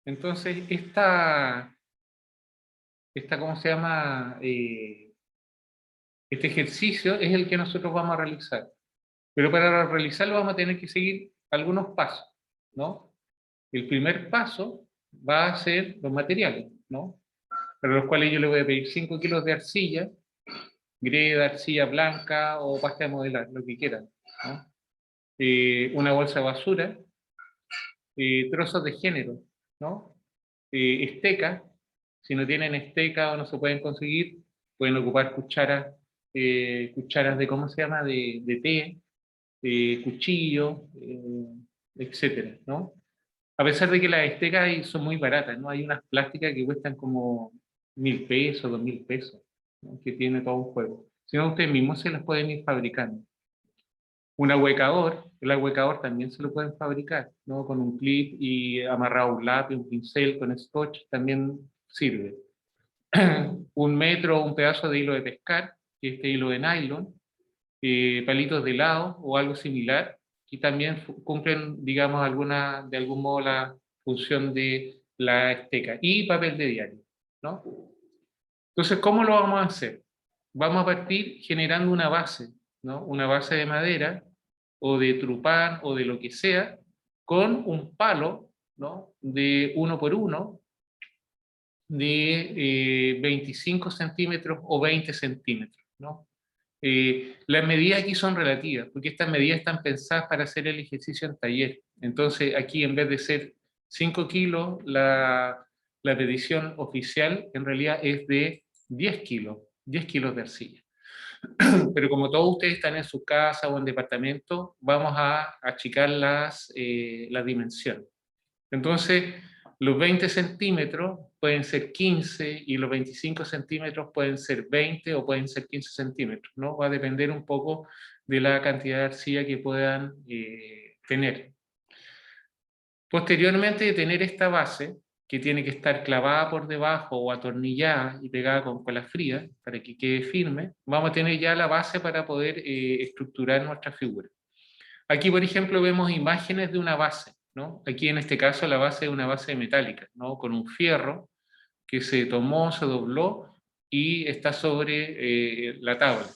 Speaker 1: Entonces, ¿cómo se llama? Este ejercicio es el que nosotros vamos a realizar. Pero para realizarlo vamos a tener que seguir algunos pasos, ¿no? El primer paso va a ser los materiales, ¿no? Para los cuales yo le voy a pedir 5 kilos de arcilla, greda, arcilla blanca o pasta de modelar, lo que quieran, ¿no? Una bolsa de basura, trozos de género, ¿no? Esteca, si no tienen esteca o no se pueden conseguir, pueden ocupar cucharas de, ¿cómo se llama?, de té, cuchillo, etcétera, ¿no? A pesar de que las estecas son muy baratas, ¿no? Hay unas plásticas que cuestan como 1.000 pesos, 2.000 pesos, ¿no? Que tiene todo un juego. Si no, ustedes mismos se las pueden ir fabricando. Un ahuecador, el ahuecador también se lo pueden fabricar, ¿no? Con un clip y amarrado un lápiz, un pincel con scotch, también sirve. Un metro o un pedazo de hilo de pescar, que es este hilo de nylon, palitos de helado o algo similar, que también cumplen, digamos, de algún modo la función de la esteca, y papel de diario, ¿no? Entonces, ¿cómo lo vamos a hacer? Vamos a partir generando una base, ¿no? Una base de madera, o de trupán, o de lo que sea, con un palo, ¿no? De 1 por 1, de 25 centímetros o 20 centímetros, ¿no? Las medidas aquí son relativas, porque estas medidas están pensadas para hacer el ejercicio en taller. Entonces, aquí en vez de ser 5 kilos, la petición oficial en realidad es de 10 kilos de arcilla. Pero como todos ustedes están en su casa o en departamento, vamos a achicar las dimensiones. Entonces, los 20 centímetros pueden ser 15 y los 25 centímetros pueden ser 20 o pueden ser 15 centímetros, ¿no? Va a depender un poco de la cantidad de arcilla que puedan tener. Posteriormente de tener esta base, que tiene que estar clavada por debajo o atornillada y pegada con cola fría para que quede firme, vamos a tener ya la base para poder estructurar nuestra figura. Aquí, por ejemplo, vemos imágenes de una base, ¿no? Aquí en este caso la base es una base metálica, ¿no? Con un fierro que se tomó, se dobló y está sobre la tabla.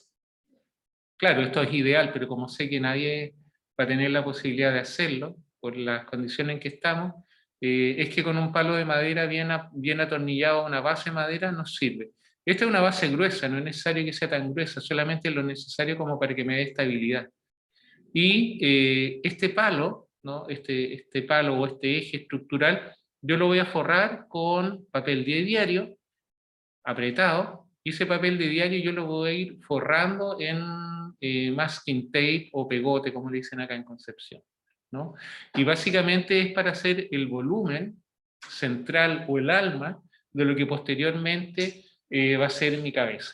Speaker 1: Claro, esto es ideal, pero como sé que nadie va a tener la posibilidad de hacerlo, por las condiciones en que estamos, es que con un palo de madera bien atornillado a una base de madera nos sirve. Esta es una base gruesa, no es necesario que sea tan gruesa, solamente lo necesario como para que me dé estabilidad. Y este palo, ¿no? este palo o este eje estructural, yo lo voy a forrar con papel de diario apretado, y ese papel de diario yo lo voy a ir forrando en masking tape o pegote, como le dicen acá en Concepción, ¿no? Y básicamente es para hacer el volumen central o el alma de lo que posteriormente va a ser mi cabeza.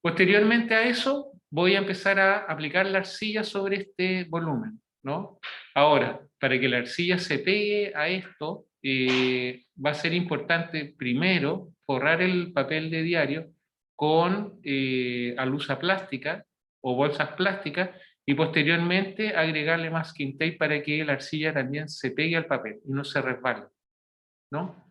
Speaker 1: Posteriormente a eso, voy a empezar a aplicar la arcilla sobre este volumen, ¿no? Ahora, para que la arcilla se pegue a esto, va a ser importante primero forrar el papel de diario con alusa plástica o bolsas plásticas y posteriormente agregarle masking tape para que la arcilla también se pegue al papel y no se resbale, ¿no?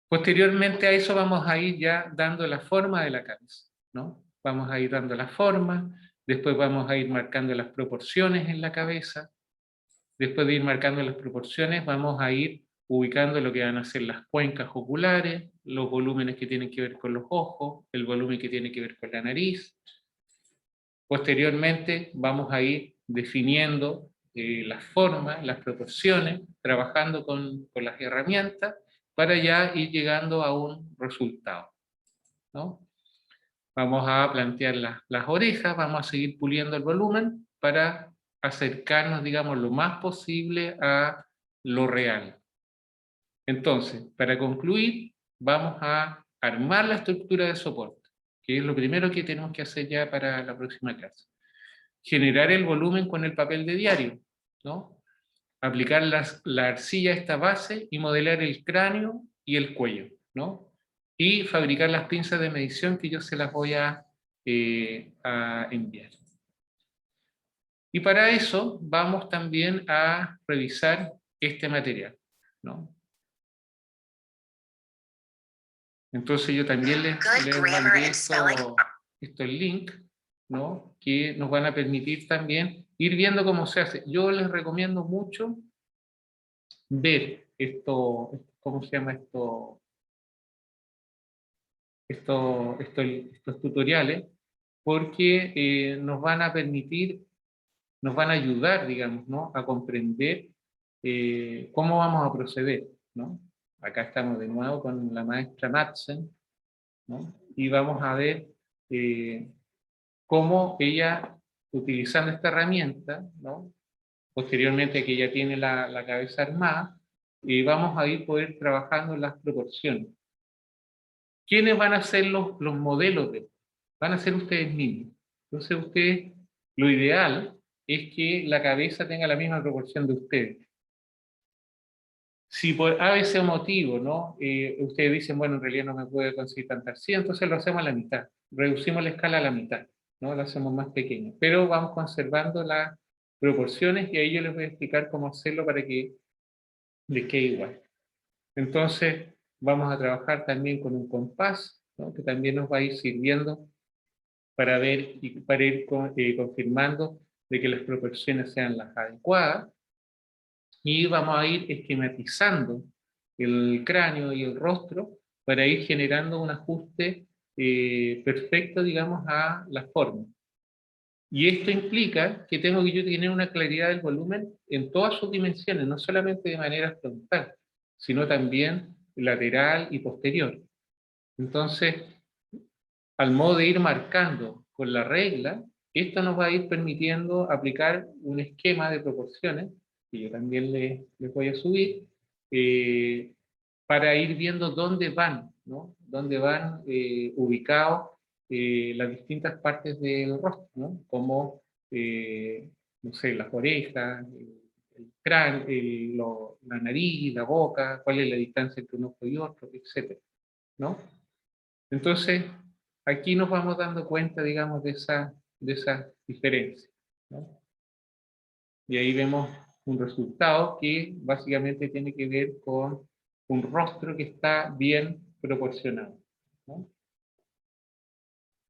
Speaker 1: Posteriormente a eso vamos a ir ya dando la forma de la cabeza, ¿no? Vamos a ir dando la forma, después vamos a ir marcando las proporciones en la cabeza, después de ir marcando las proporciones vamos a ir ubicando lo que van a ser las cuencas oculares, los volúmenes que tienen que ver con los ojos, el volumen que tiene que ver con la nariz. Posteriormente vamos a ir definiendo las formas, las proporciones, trabajando con las herramientas, para ya ir llegando a un resultado, ¿no? Vamos a plantear las orejas, vamos a seguir puliendo el volumen para acercarnos, digamos, lo más posible a lo real. Entonces, para concluir, vamos a armar la estructura de soporte, que es lo primero que tenemos que hacer ya para la próxima clase. Generar el volumen con el papel de diario, ¿no? Aplicar la arcilla a esta base y modelar el cráneo y el cuello, ¿no? Y fabricar las pinzas de medición que yo se las voy a enviar. Y para eso vamos también a revisar este material, ¿no? Entonces yo también les mandé estos links, ¿no? Que nos van a permitir también ir viendo cómo se hace. Yo les recomiendo mucho ver esto, ¿cómo se llama esto? Estos tutoriales, porque nos van a permitir, nos van a ayudar, digamos, ¿no? A comprender cómo vamos a proceder, ¿no? Acá estamos de nuevo con la maestra Madsen, ¿no? Y vamos a ver cómo ella, utilizando esta herramienta, ¿no? Posteriormente que ya tiene la cabeza armada, vamos a ir poder trabajando en las proporciones. ¿Quiénes van a ser los modelos de esto? Van a ser ustedes mismos. Entonces ustedes, lo ideal es que la cabeza tenga la misma proporción de ustedes. Si por a veces motivo, ¿no? Ustedes dicen, bueno, en realidad no me puede conseguir tanta arcilla, entonces lo hacemos a la mitad. Reducimos la escala a la mitad, ¿no? Lo hacemos más pequeño. Pero vamos conservando las proporciones y ahí yo les voy a explicar cómo hacerlo para que les quede igual. Entonces, vamos a trabajar también con un compás, ¿no? Que también nos va a ir sirviendo para ver y para ir confirmando de que las proporciones sean las adecuadas. Y vamos a ir esquematizando el cráneo y el rostro para ir generando un ajuste perfecto, digamos, a la forma. Y esto implica que tengo que yo tener una claridad del volumen en todas sus dimensiones, no solamente de manera frontal, sino también lateral y posterior. Entonces, al modo de ir marcando con la regla, esto nos va a ir permitiendo aplicar un esquema de proporciones, que yo también les voy a subir, para ir viendo dónde van, ¿no? Dónde van ubicados las distintas partes del rostro, ¿no? Como, no sé, las orejas, el cráneo, la nariz, la boca, cuál es la distancia entre un ojo y otro, etc., ¿no? Entonces, aquí nos vamos dando cuenta, digamos, de esa de esas diferencias, ¿no? Y ahí vemos un resultado que básicamente tiene que ver con un rostro que está bien proporcionado, ¿no?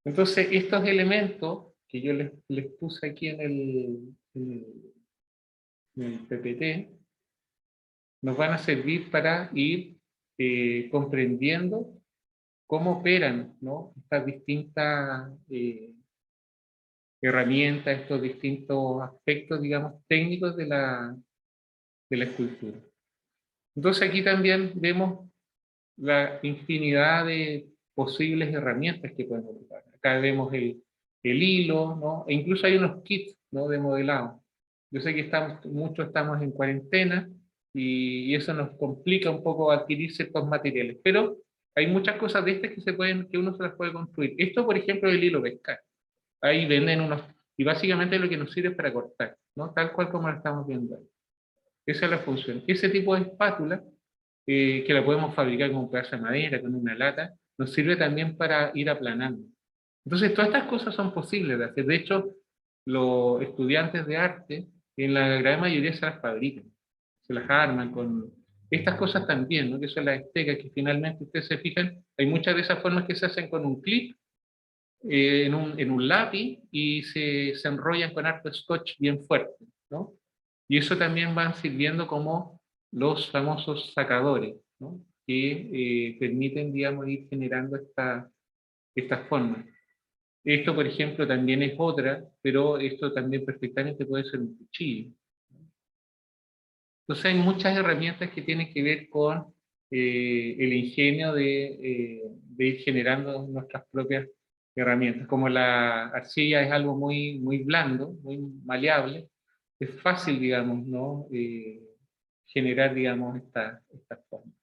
Speaker 1: Entonces, estos elementos que yo les puse aquí en el PPT, nos van a servir para ir comprendiendo cómo operan, ¿no?, estas distintas herramientas, estos distintos aspectos, digamos, técnicos de la escultura. Entonces aquí también vemos la infinidad de posibles herramientas que podemos ocupar. Acá vemos el hilo, ¿no? E incluso hay unos kits, ¿no?, de modelado. Yo sé que muchos estamos en cuarentena y eso nos complica un poco adquirir ciertos materiales, pero hay muchas cosas de estas que uno se las puede construir. Esto, por ejemplo, es el hilo pescar. Ahí venden unos, y básicamente lo que nos sirve es para cortar, ¿no?, tal cual como lo estamos viendo ahí. Esa es la función. Ese tipo de espátula, que la podemos fabricar con un pedazo de madera, con una lata, nos sirve también para ir aplanando. Entonces, todas estas cosas son posibles de hacer. De hecho, los estudiantes de arte, en la gran mayoría se las fabrican, se las arman con estas cosas también, ¿no?, que son las estecas, que finalmente ustedes se fijan, hay muchas de esas formas que se hacen con un clip, en un lápiz, y se enrollan con harto scotch bien fuerte, ¿no? Y eso también van sirviendo como los famosos sacadores, ¿no?, que permiten, digamos, ir generando estas formas. Esto, por ejemplo, también es otra, pero esto también perfectamente puede ser un cuchillo. Entonces hay muchas herramientas que tienen que ver con el ingenio de ir generando nuestras propias herramientas. Como la arcilla es algo muy, muy blando, muy maleable, es fácil, digamos, ¿no?, generar, digamos, estas formas.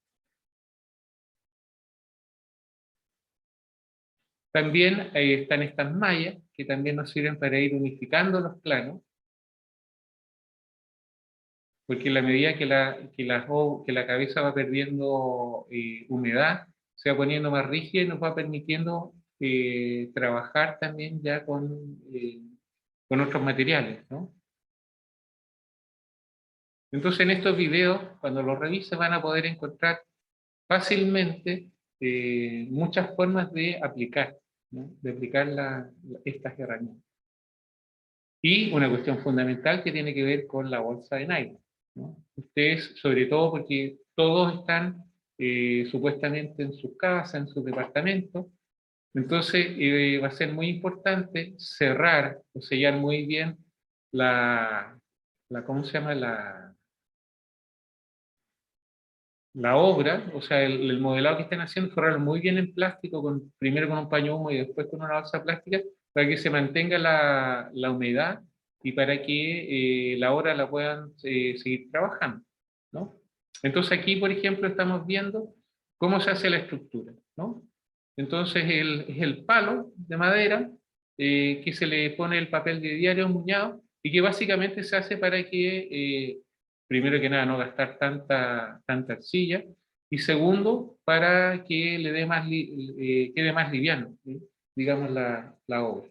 Speaker 1: También están estas mallas, que también nos sirven para ir unificando los planos, porque en la medida que la cabeza va perdiendo humedad, se va poniendo más rígida y nos va permitiendo trabajar también ya con otros materiales, ¿no? Entonces, en estos videos, cuando los revisen, van a poder encontrar fácilmente muchas formas de aplicar, ¿no?, de aplicar estas herramientas. Y una cuestión fundamental que tiene que ver con la bolsa de nylon, ¿no? Ustedes, sobre todo porque todos están supuestamente en sus casas, en sus departamentos, entonces va a ser muy importante cerrar o sellar muy bien ¿cómo se llama? La obra, o sea, el modelado que estén haciendo, forrarlo muy bien en plástico, primero con un paño húmedo y después con una bolsa plástica, para que se mantenga la humedad y para que la obra la puedan seguir trabajando, ¿no? Entonces aquí, por ejemplo, estamos viendo cómo se hace la estructura, ¿no? Entonces es el palo de madera que se le pone el papel de diario muñado y que básicamente se hace para que primero que nada, no gastar tanta arcilla, y segundo, para que le dé quede más liviano, ¿sí?, digamos, la obra.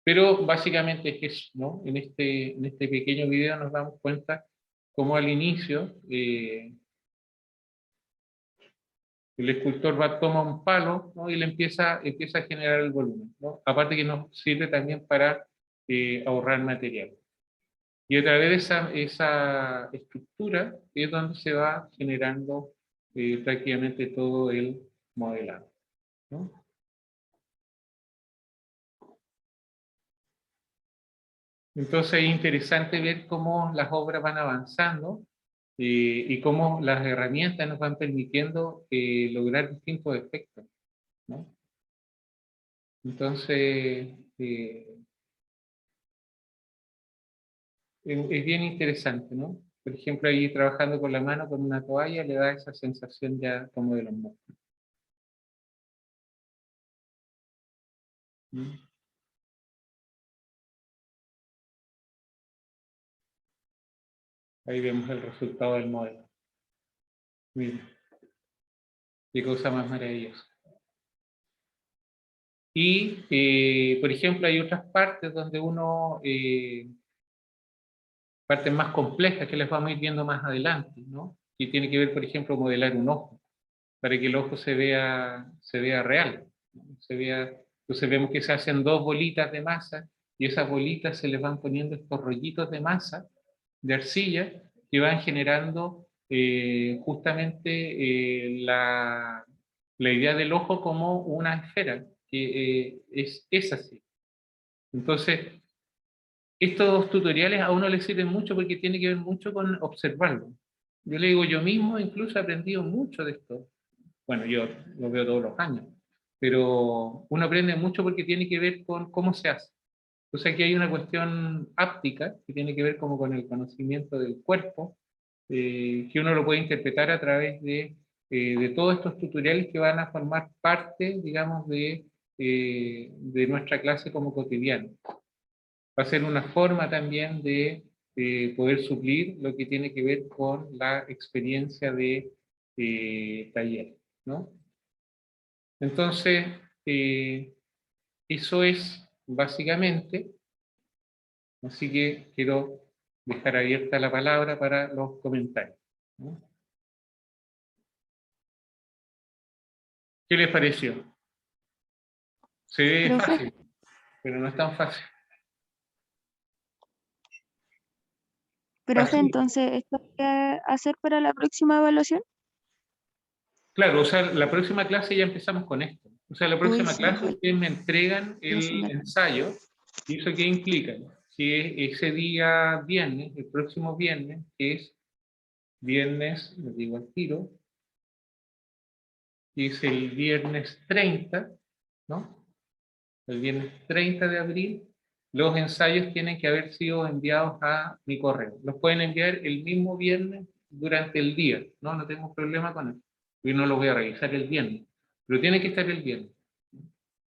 Speaker 1: Pero básicamente es eso, ¿no? En este pequeño video nos damos cuenta cómo al inicio el escultor toma un palo, ¿no?, y le empieza a generar el volumen, ¿no? Aparte que nos sirve también para ahorrar material. Y a través de esa estructura es donde se va generando prácticamente todo el modelado, ¿no? Entonces es interesante ver cómo las obras van avanzando y cómo las herramientas nos van permitiendo lograr distintos efectos, ¿no? Entonces es bien interesante, ¿no? Por ejemplo, ahí trabajando con la mano, con una toalla, le da esa sensación ya como de los músculos. ¿Mm? Ahí vemos el resultado del modelo. Miren, qué cosa más maravillosa. Y, por ejemplo, hay otras partes donde uno, partes más complejas que les vamos a ir viendo más adelante, ¿no? Y tiene que ver, por ejemplo, modelar un ojo, para que el ojo se vea real, ¿no? Entonces vemos que se hacen dos bolitas de masa, y esas bolitas se les van poniendo estos rollitos de masa, de arcilla, que van generando justamente la idea del ojo como una esfera, que es así. Entonces, estos tutoriales a uno le sirven mucho porque tiene que ver mucho con observarlo. Yo le digo, yo mismo incluso he aprendido mucho de esto. Bueno, yo lo veo todos los años, pero uno aprende mucho porque tiene que ver con cómo se hace. Entonces aquí hay una cuestión áptica que tiene que ver como con el conocimiento del cuerpo, que uno lo puede interpretar a través de todos estos tutoriales que van a formar parte, digamos, de nuestra clase como cotidiano. Va a ser una forma también de poder suplir lo que tiene que ver con la experiencia de taller, ¿no? Entonces, eso es básicamente, así que quiero dejar abierta la palabra para los comentarios, ¿no? ¿Qué les pareció? Se ve
Speaker 7: Profe.
Speaker 1: fácil, pero no es tan fácil.
Speaker 7: Profe,
Speaker 1: Así,
Speaker 7: entonces, ¿esto hay que hacer para la próxima evaluación?
Speaker 1: claro, o sea, la próxima clase ya empezamos con esto. O sea, la próxima
Speaker 7: sí,
Speaker 1: clase ustedes me entregan
Speaker 7: no, sí,
Speaker 1: el ensayo, y eso qué implica, que ese día viernes, el próximo viernes, que es viernes, les digo al tiro, que es el viernes 30, ¿no? El viernes 30 de abril, los ensayos tienen que haber sido enviados a mi correo. Los pueden enviar el mismo viernes durante el día, ¿no? No tengo problema con eso. Yo no lo voy a revisar el viernes, pero tiene que estar el viernes.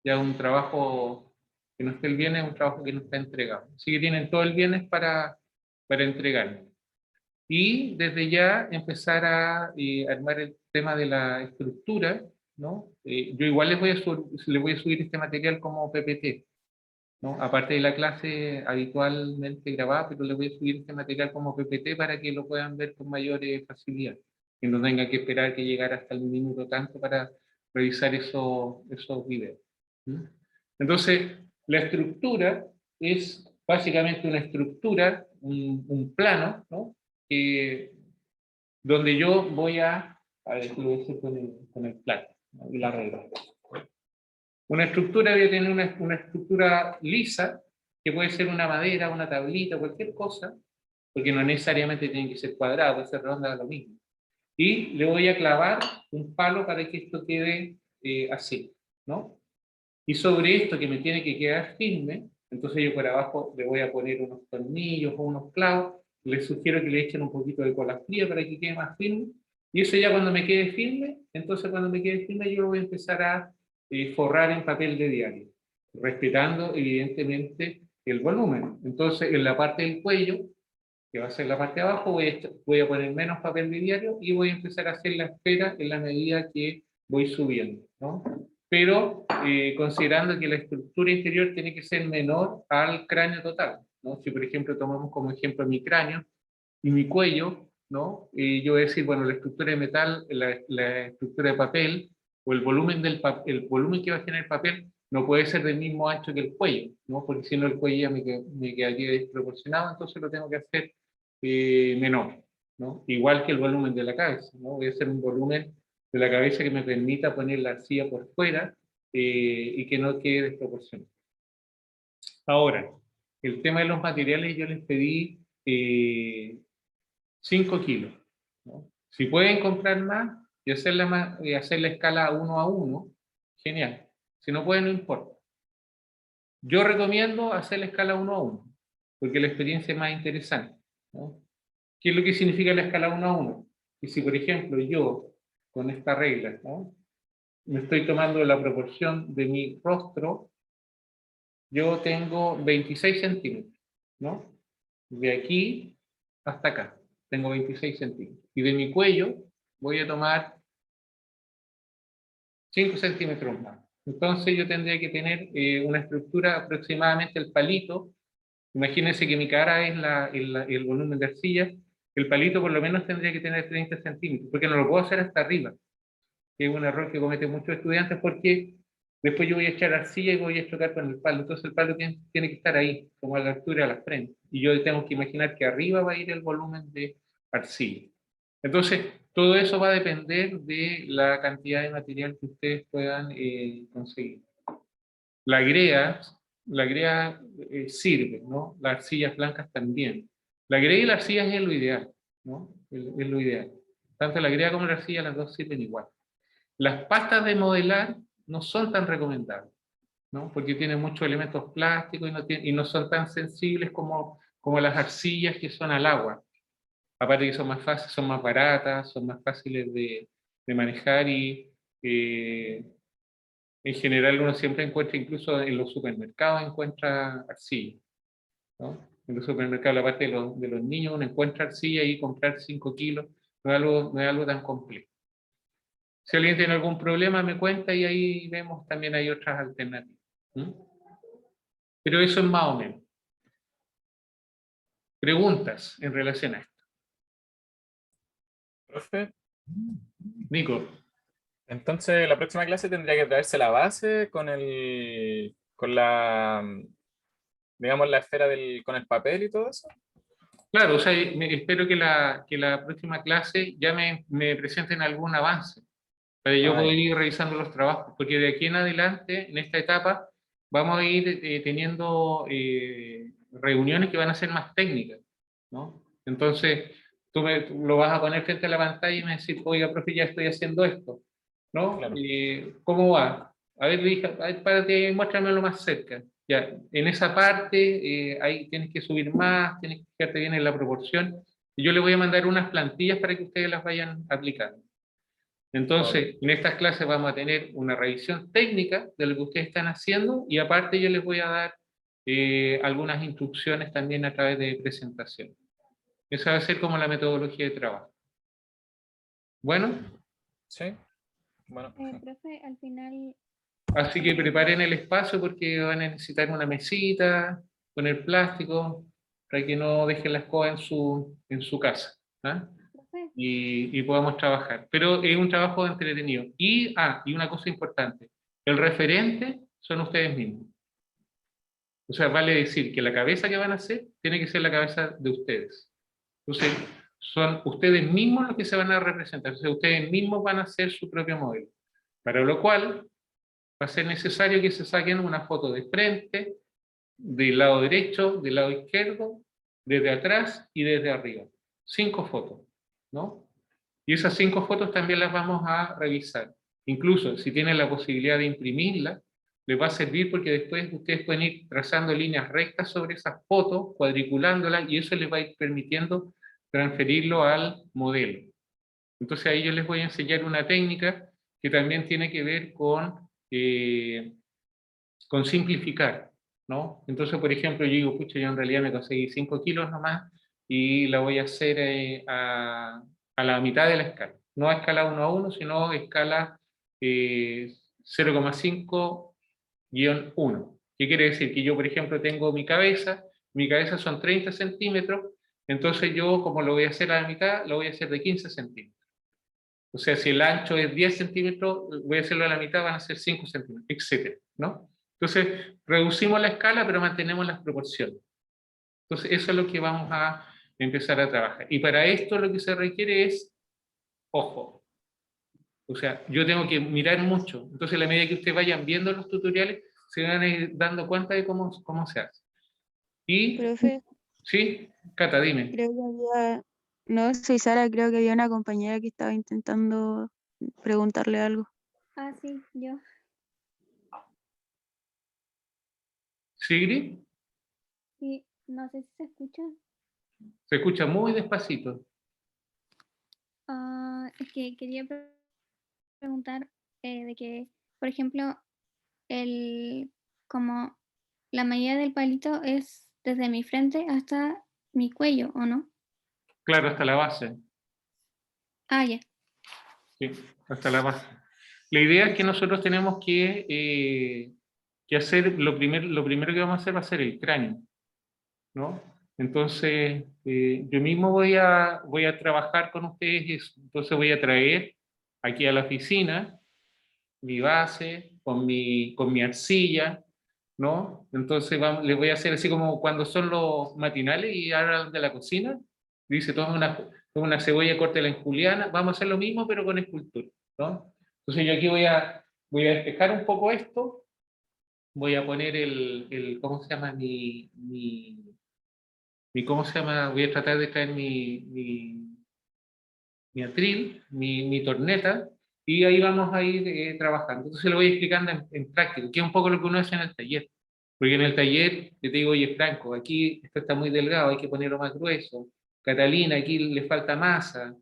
Speaker 1: Ya un trabajo que no esté el viernes es un trabajo que no está entregado. Así que tienen todo el viernes para entregarlo. Y desde ya empezar a armar el tema de la estructura, ¿no? Yo igual les voy a subir este material como PPT, ¿no? Aparte de la clase habitualmente grabada, pero les voy a subir este material como PPT para que lo puedan ver con mayor facilidad. Que no tengan que esperar que llegara hasta el minuto tanto para revisar esos videos. ¿Mm? Entonces, la estructura es básicamente una estructura, un plano, ¿no? Donde yo voy a ver, lo voy a hacer con el plano, ¿no? Y la regla. Una estructura debe tener una estructura lisa, que puede ser una madera, una tablita, cualquier cosa, porque no necesariamente tiene que ser cuadrado, puede ser redonda, lo mismo. Y le voy a clavar un palo para que esto quede así, ¿no? Y sobre esto que me tiene que quedar firme, entonces yo por abajo le voy a poner unos tornillos o unos clavos. Les sugiero que le echen un poquito de cola fría para que quede más firme. Y eso ya cuando me quede firme, entonces cuando me quede firme yo lo voy a empezar a forrar en papel de diario, respetando evidentemente el volumen. Entonces en la parte del cuello, que va a ser la parte de abajo, voy a poner menos papel de diario y voy a empezar a hacer la esfera en la medida que voy subiendo, ¿no? Pero considerando que la estructura interior tiene que ser menor al cráneo total, ¿no? Si por ejemplo tomamos como ejemplo mi cráneo y mi cuello, ¿no? Yo voy a decir, bueno, la estructura de metal, la estructura de papel, o el volumen, el volumen que va a tener el papel, no puede ser del mismo ancho que el cuello, ¿no? Porque si no el cuello ya me quedaría desproporcionado, entonces lo tengo que hacer menor, ¿no? Igual que el volumen de la cabeza, ¿no? Voy a hacer un volumen de la cabeza que me permita poner la arcilla por fuera y que no quede desproporcionado. Ahora, el tema de los materiales, yo les pedí 5 kilos, ¿no? Si pueden comprar más y hacer la escala 1 a 1, genial. Si no pueden, no importa. Yo recomiendo hacer la escala 1 a 1, porque la experiencia es más interesante, ¿no? ¿Qué es lo que significa la escala 1 a 1? Y si, por ejemplo, yo, con esta regla, ¿no?, me estoy tomando la proporción de mi rostro, yo tengo 26 centímetros, ¿no? De aquí hasta acá, tengo 26 centímetros. Y de mi cuello voy a tomar 5 centímetros más. Entonces yo tendría que tener una estructura aproximadamente el palito. Imagínense que mi cara es el volumen de arcilla. El palito por lo menos tendría que tener 30 centímetros, porque no lo puedo hacer hasta arriba, que es un error que cometen muchos estudiantes, porque después yo voy a echar arcilla y voy a chocar con el palo. Entonces el palo tiene que estar ahí, como a la altura de la frente. Y yo tengo que imaginar que arriba va a ir el volumen de arcilla. Entonces, todo eso va a depender de la cantidad de material que ustedes puedan conseguir. La grea sirve, ¿no? Las arcillas blancas también. La grea y la arcilla es lo ideal, ¿no? Es lo ideal. Tanto la grea como la arcilla, las dos sirven igual. Las pastas de modelar no son tan recomendables, ¿no? Porque tienen muchos elementos plásticos y no son tan sensibles como las arcillas que son al agua. Aparte que son más fáciles, son más baratas, son más fáciles de manejar y en general uno siempre encuentra, incluso en los supermercados encuentra arcilla, ¿no? En los supermercados, la parte de los niños, uno encuentra arcilla y comprar 5 kilos no es algo tan complejo. Si alguien tiene algún problema me cuenta y ahí vemos también hay otras alternativas. ¿Mm? Pero eso es más o menos. Preguntas en relación a esto.
Speaker 3: Profe,
Speaker 1: Nico.
Speaker 3: entonces la próxima clase tendría que traerse la base con la, digamos, la esfera con el papel y todo eso.
Speaker 1: Claro, o sea, espero que la próxima clase ya me presenten algún avance para yo poder ir revisando los trabajos, porque de aquí en adelante, en esta etapa, vamos a ir teniendo reuniones que van a ser más técnicas, ¿no? Entonces, tú lo vas a poner frente a la pantalla y me vas a decir, oiga, profe, ya estoy haciendo esto, ¿no?
Speaker 3: Claro.
Speaker 1: ¿Cómo va? A ver, párate, muéstramelo más cerca. Ya, en esa parte, ahí tienes que subir más, tienes que fijarte bien en la proporción, y yo le voy a mandar unas plantillas para que ustedes las vayan aplicando. Entonces, en estas clases vamos a tener una revisión técnica de lo que ustedes están haciendo y aparte yo les voy a dar algunas instrucciones también a través de presentación. Esa va a ser como la metodología de trabajo. Bueno.
Speaker 3: Sí. Bueno.
Speaker 7: Profe, al final...
Speaker 1: Así que preparen el espacio porque van a necesitar una mesita, poner plástico, para que no dejen la escoba en su casa. ¿Ah? Y podamos trabajar. Pero es un trabajo entretenido. Y una cosa importante, el referente son ustedes mismos. O sea, vale decir que la cabeza que van a hacer tiene que ser la cabeza de ustedes. Entonces, son ustedes mismos los que se van a representar. O sea, ustedes mismos van a hacer su propio modelo. Para lo cual, va a ser necesario que se saquen una foto de frente, del lado derecho, del lado izquierdo, desde atrás y desde arriba. 5 fotos, ¿no? Y esas 5 fotos también las vamos a revisar. Incluso si tienen la posibilidad de imprimirlas, les va a servir porque después ustedes pueden ir trazando líneas rectas sobre esas fotos, cuadriculándolas, y eso les va a ir permitiendo transferirlo al modelo. Entonces ahí yo les voy a enseñar una técnica que también tiene que ver con simplificar, ¿no? Entonces, por ejemplo, yo digo, pucha, yo en realidad me conseguí 5 kilos nomás y la voy a hacer a la mitad de la escala. No a escala 1 a 1, sino a escala 0,5-1. ¿Qué quiere decir? Que yo, por ejemplo, tengo mi cabeza son 30 centímetros, entonces yo, como lo voy a hacer a la mitad, lo voy a hacer de 15 centímetros. O sea, si el ancho es 10 centímetros, voy a hacerlo a la mitad, van a ser 5 centímetros, etcétera, ¿no? Entonces, reducimos la escala, pero mantenemos las proporciones. Entonces, eso es lo que vamos a empezar a trabajar. Y para esto lo que se requiere es ojo. O sea, yo tengo que mirar mucho. Entonces, a la medida que ustedes vayan viendo los tutoriales, se van a ir dando cuenta de cómo se hace. Y,
Speaker 9: Profe,
Speaker 1: sí, Cata, dime.
Speaker 9: creo que había, no, soy Sara, creo que había una compañera que estaba intentando preguntarle algo.
Speaker 7: Ah, sí, yo.
Speaker 1: ¿Sigrid?
Speaker 7: Sí, no sé si se escucha.
Speaker 1: Se escucha muy despacito.
Speaker 7: Es que quería preguntar de que, por ejemplo, como la medida del palito es desde mi frente hasta mi cuello, ¿o no?
Speaker 1: Claro, hasta la base.
Speaker 7: Ah, ya.
Speaker 1: Sí, hasta la base. La idea es que nosotros tenemos que hacer, lo primero que vamos a hacer va a ser el cráneo, ¿no? Entonces, yo mismo voy a trabajar con ustedes, entonces voy a traer aquí a la oficina mi base, con mi arcilla, ¿no? Entonces les voy a hacer así como cuando son los matinales y hablan de la cocina, dice, toma una cebolla, córtela en juliana, vamos a hacer lo mismo pero con escultura, ¿no? Entonces yo aquí voy a despejar un poco esto, voy a poner ¿cómo se llama? ¿Cómo se llama? Voy a tratar de traer mi atril, mi torneta, y ahí vamos a ir trabajando. Entonces lo voy explicando en práctico, que es un poco lo que uno hace en el taller. Porque en el taller, yo te digo, oye, Franco, aquí esto está muy delgado, hay que ponerlo más grueso. Catalina, aquí le falta masa.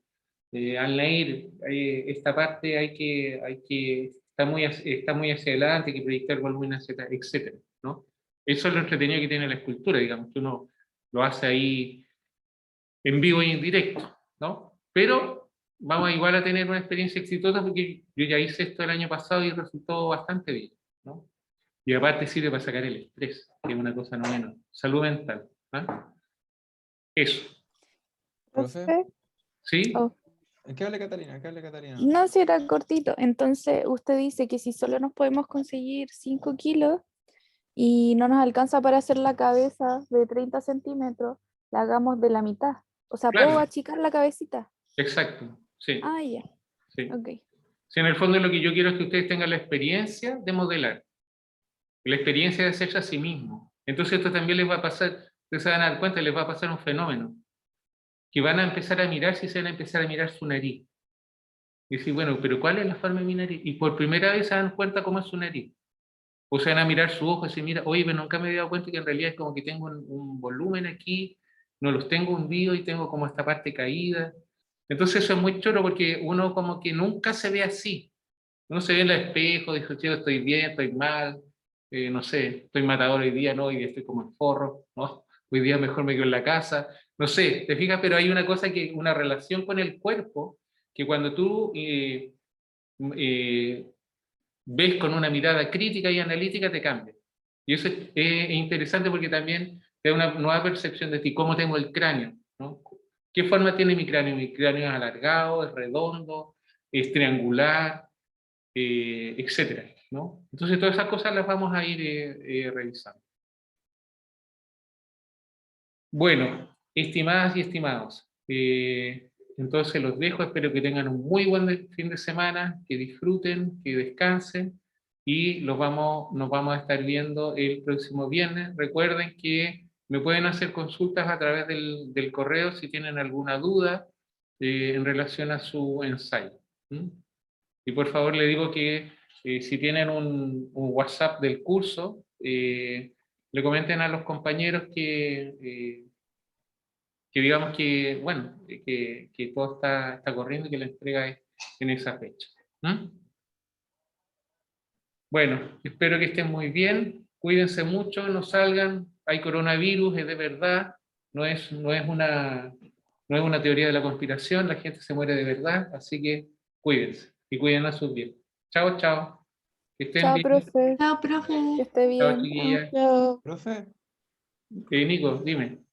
Speaker 1: Alnair, esta parte está muy hacia adelante, hay que proyectar volumen, etcétera, ¿no? Eso es lo entretenido que tiene la escultura, digamos, que uno lo hace ahí en vivo y en directo, ¿no? Pero vamos igual a tener una experiencia exitosa porque yo ya hice esto el año pasado y resultó bastante bien, ¿no? Y aparte sirve para sacar el estrés, que es una cosa no menos. Salud mental. ¿Ah? Eso.
Speaker 5: ¿Profe?
Speaker 1: ¿Sí?
Speaker 4: Oh,
Speaker 5: ¿Qué hable Catalina? ¿Qué hable Catalina?
Speaker 4: no, si era cortito. Entonces, usted dice que si solo nos podemos conseguir 5 kilos y no nos alcanza para hacer la cabeza de 30 centímetros, la hagamos de la mitad. O sea, ¿puedo
Speaker 1: Claro,
Speaker 4: achicar la cabecita?
Speaker 1: exacto. Sí,
Speaker 4: Ah, ya.
Speaker 1: sí.
Speaker 4: Ok.
Speaker 1: Sí, en el fondo lo que yo quiero es que ustedes tengan la experiencia de modelar, la experiencia de hacerse a sí mismo. Entonces esto también les va a pasar, ustedes se van a dar cuenta, les va a pasar un fenómeno, que van a empezar a mirar, si se van a empezar a mirar su nariz. Y decir, bueno, pero ¿cuál es la forma de mi nariz? Y por primera vez se dan cuenta cómo es su nariz. O se van a mirar su ojo y se mira, oye, pero nunca me había dado cuenta que en realidad es como que tengo un volumen aquí, no los tengo hundidos y tengo como esta parte caída. Entonces eso es muy choro porque uno como que nunca se ve así. Uno se ve en el espejo, dice, chico, estoy bien, estoy mal, no sé, estoy matador hoy día, no, hoy día estoy como en forro, ¿no? Hoy día mejor me quedo en la casa, no sé, te fijas, pero hay una cosa una relación con el cuerpo, que cuando tú eh, ves con una mirada crítica y analítica, te cambia. Y eso es interesante porque también te da una nueva percepción de ti, cómo tengo el cráneo, ¿no? ¿Qué forma tiene mi cráneo? Mi cráneo es alargado, es redondo, es triangular, etcétera, ¿no? Entonces todas esas cosas las vamos a ir revisando. Bueno, estimadas y estimados, entonces los dejo, espero que tengan un muy buen fin de semana, que disfruten, que descansen y nos vamos a estar viendo el próximo viernes. Recuerden que me pueden hacer consultas a través del correo si tienen alguna duda en relación a su ensayo. ¿Mm? Y por favor le digo que si tienen un WhatsApp del curso, le comenten a los compañeros que digamos que, bueno, que todo está corriendo y que la entrega es en esa fecha. ¿Mm? Bueno, espero que estén muy bien, cuídense mucho, no salgan, hay coronavirus, es de verdad, no es una teoría de la conspiración, la gente se muere de verdad, así que cuídense y cuiden a sus bien. Chao, chao, que estén
Speaker 4: Chao,
Speaker 1: bien,
Speaker 4: profe.
Speaker 6: Chao, profe.
Speaker 4: Que esté
Speaker 1: chao
Speaker 4: bien.
Speaker 1: chiquillas.
Speaker 9: Chao.
Speaker 5: ¿Profe?
Speaker 1: Nico, dime,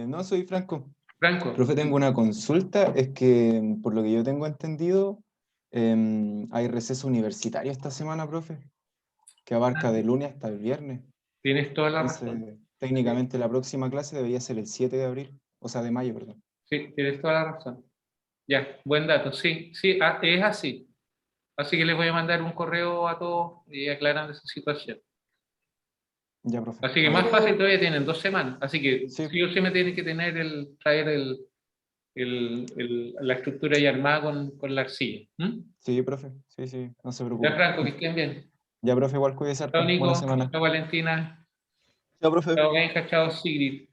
Speaker 5: No, soy Franco.
Speaker 1: Franco,
Speaker 5: Profe, tengo una consulta. Es que, por lo que yo tengo entendido, hay receso universitario esta semana, profe, que abarca de lunes hasta el viernes.
Speaker 1: tienes toda la razón.
Speaker 5: Entonces, técnicamente la próxima clase debería ser el 7 de abril, o sea, de mayo, perdón.
Speaker 1: Sí, tienes toda la razón. Ya, buen dato, sí, sí, es así. Así que les voy a mandar un correo a todos aclarando esa situación.
Speaker 5: Ya, profe.
Speaker 1: Así que
Speaker 5: Vale.
Speaker 1: más fácil todavía tienen 2 semanas. Así que
Speaker 5: Sí.
Speaker 1: sí o sí me tienen que traer la estructura ya armada con la arcilla. ¿Mm?
Speaker 5: Sí, profe. Sí, sí, no se
Speaker 1: Ya,
Speaker 5: preocupe.
Speaker 1: Franco, que estén bien.
Speaker 5: Ya, profe, igual cuídese harto.
Speaker 1: Chao,
Speaker 5: Buena
Speaker 1: Nico.
Speaker 5: semana.
Speaker 1: Chao, Valentina.
Speaker 2: Chao, profe.
Speaker 1: Chao, Benja. Chao, Sigrid.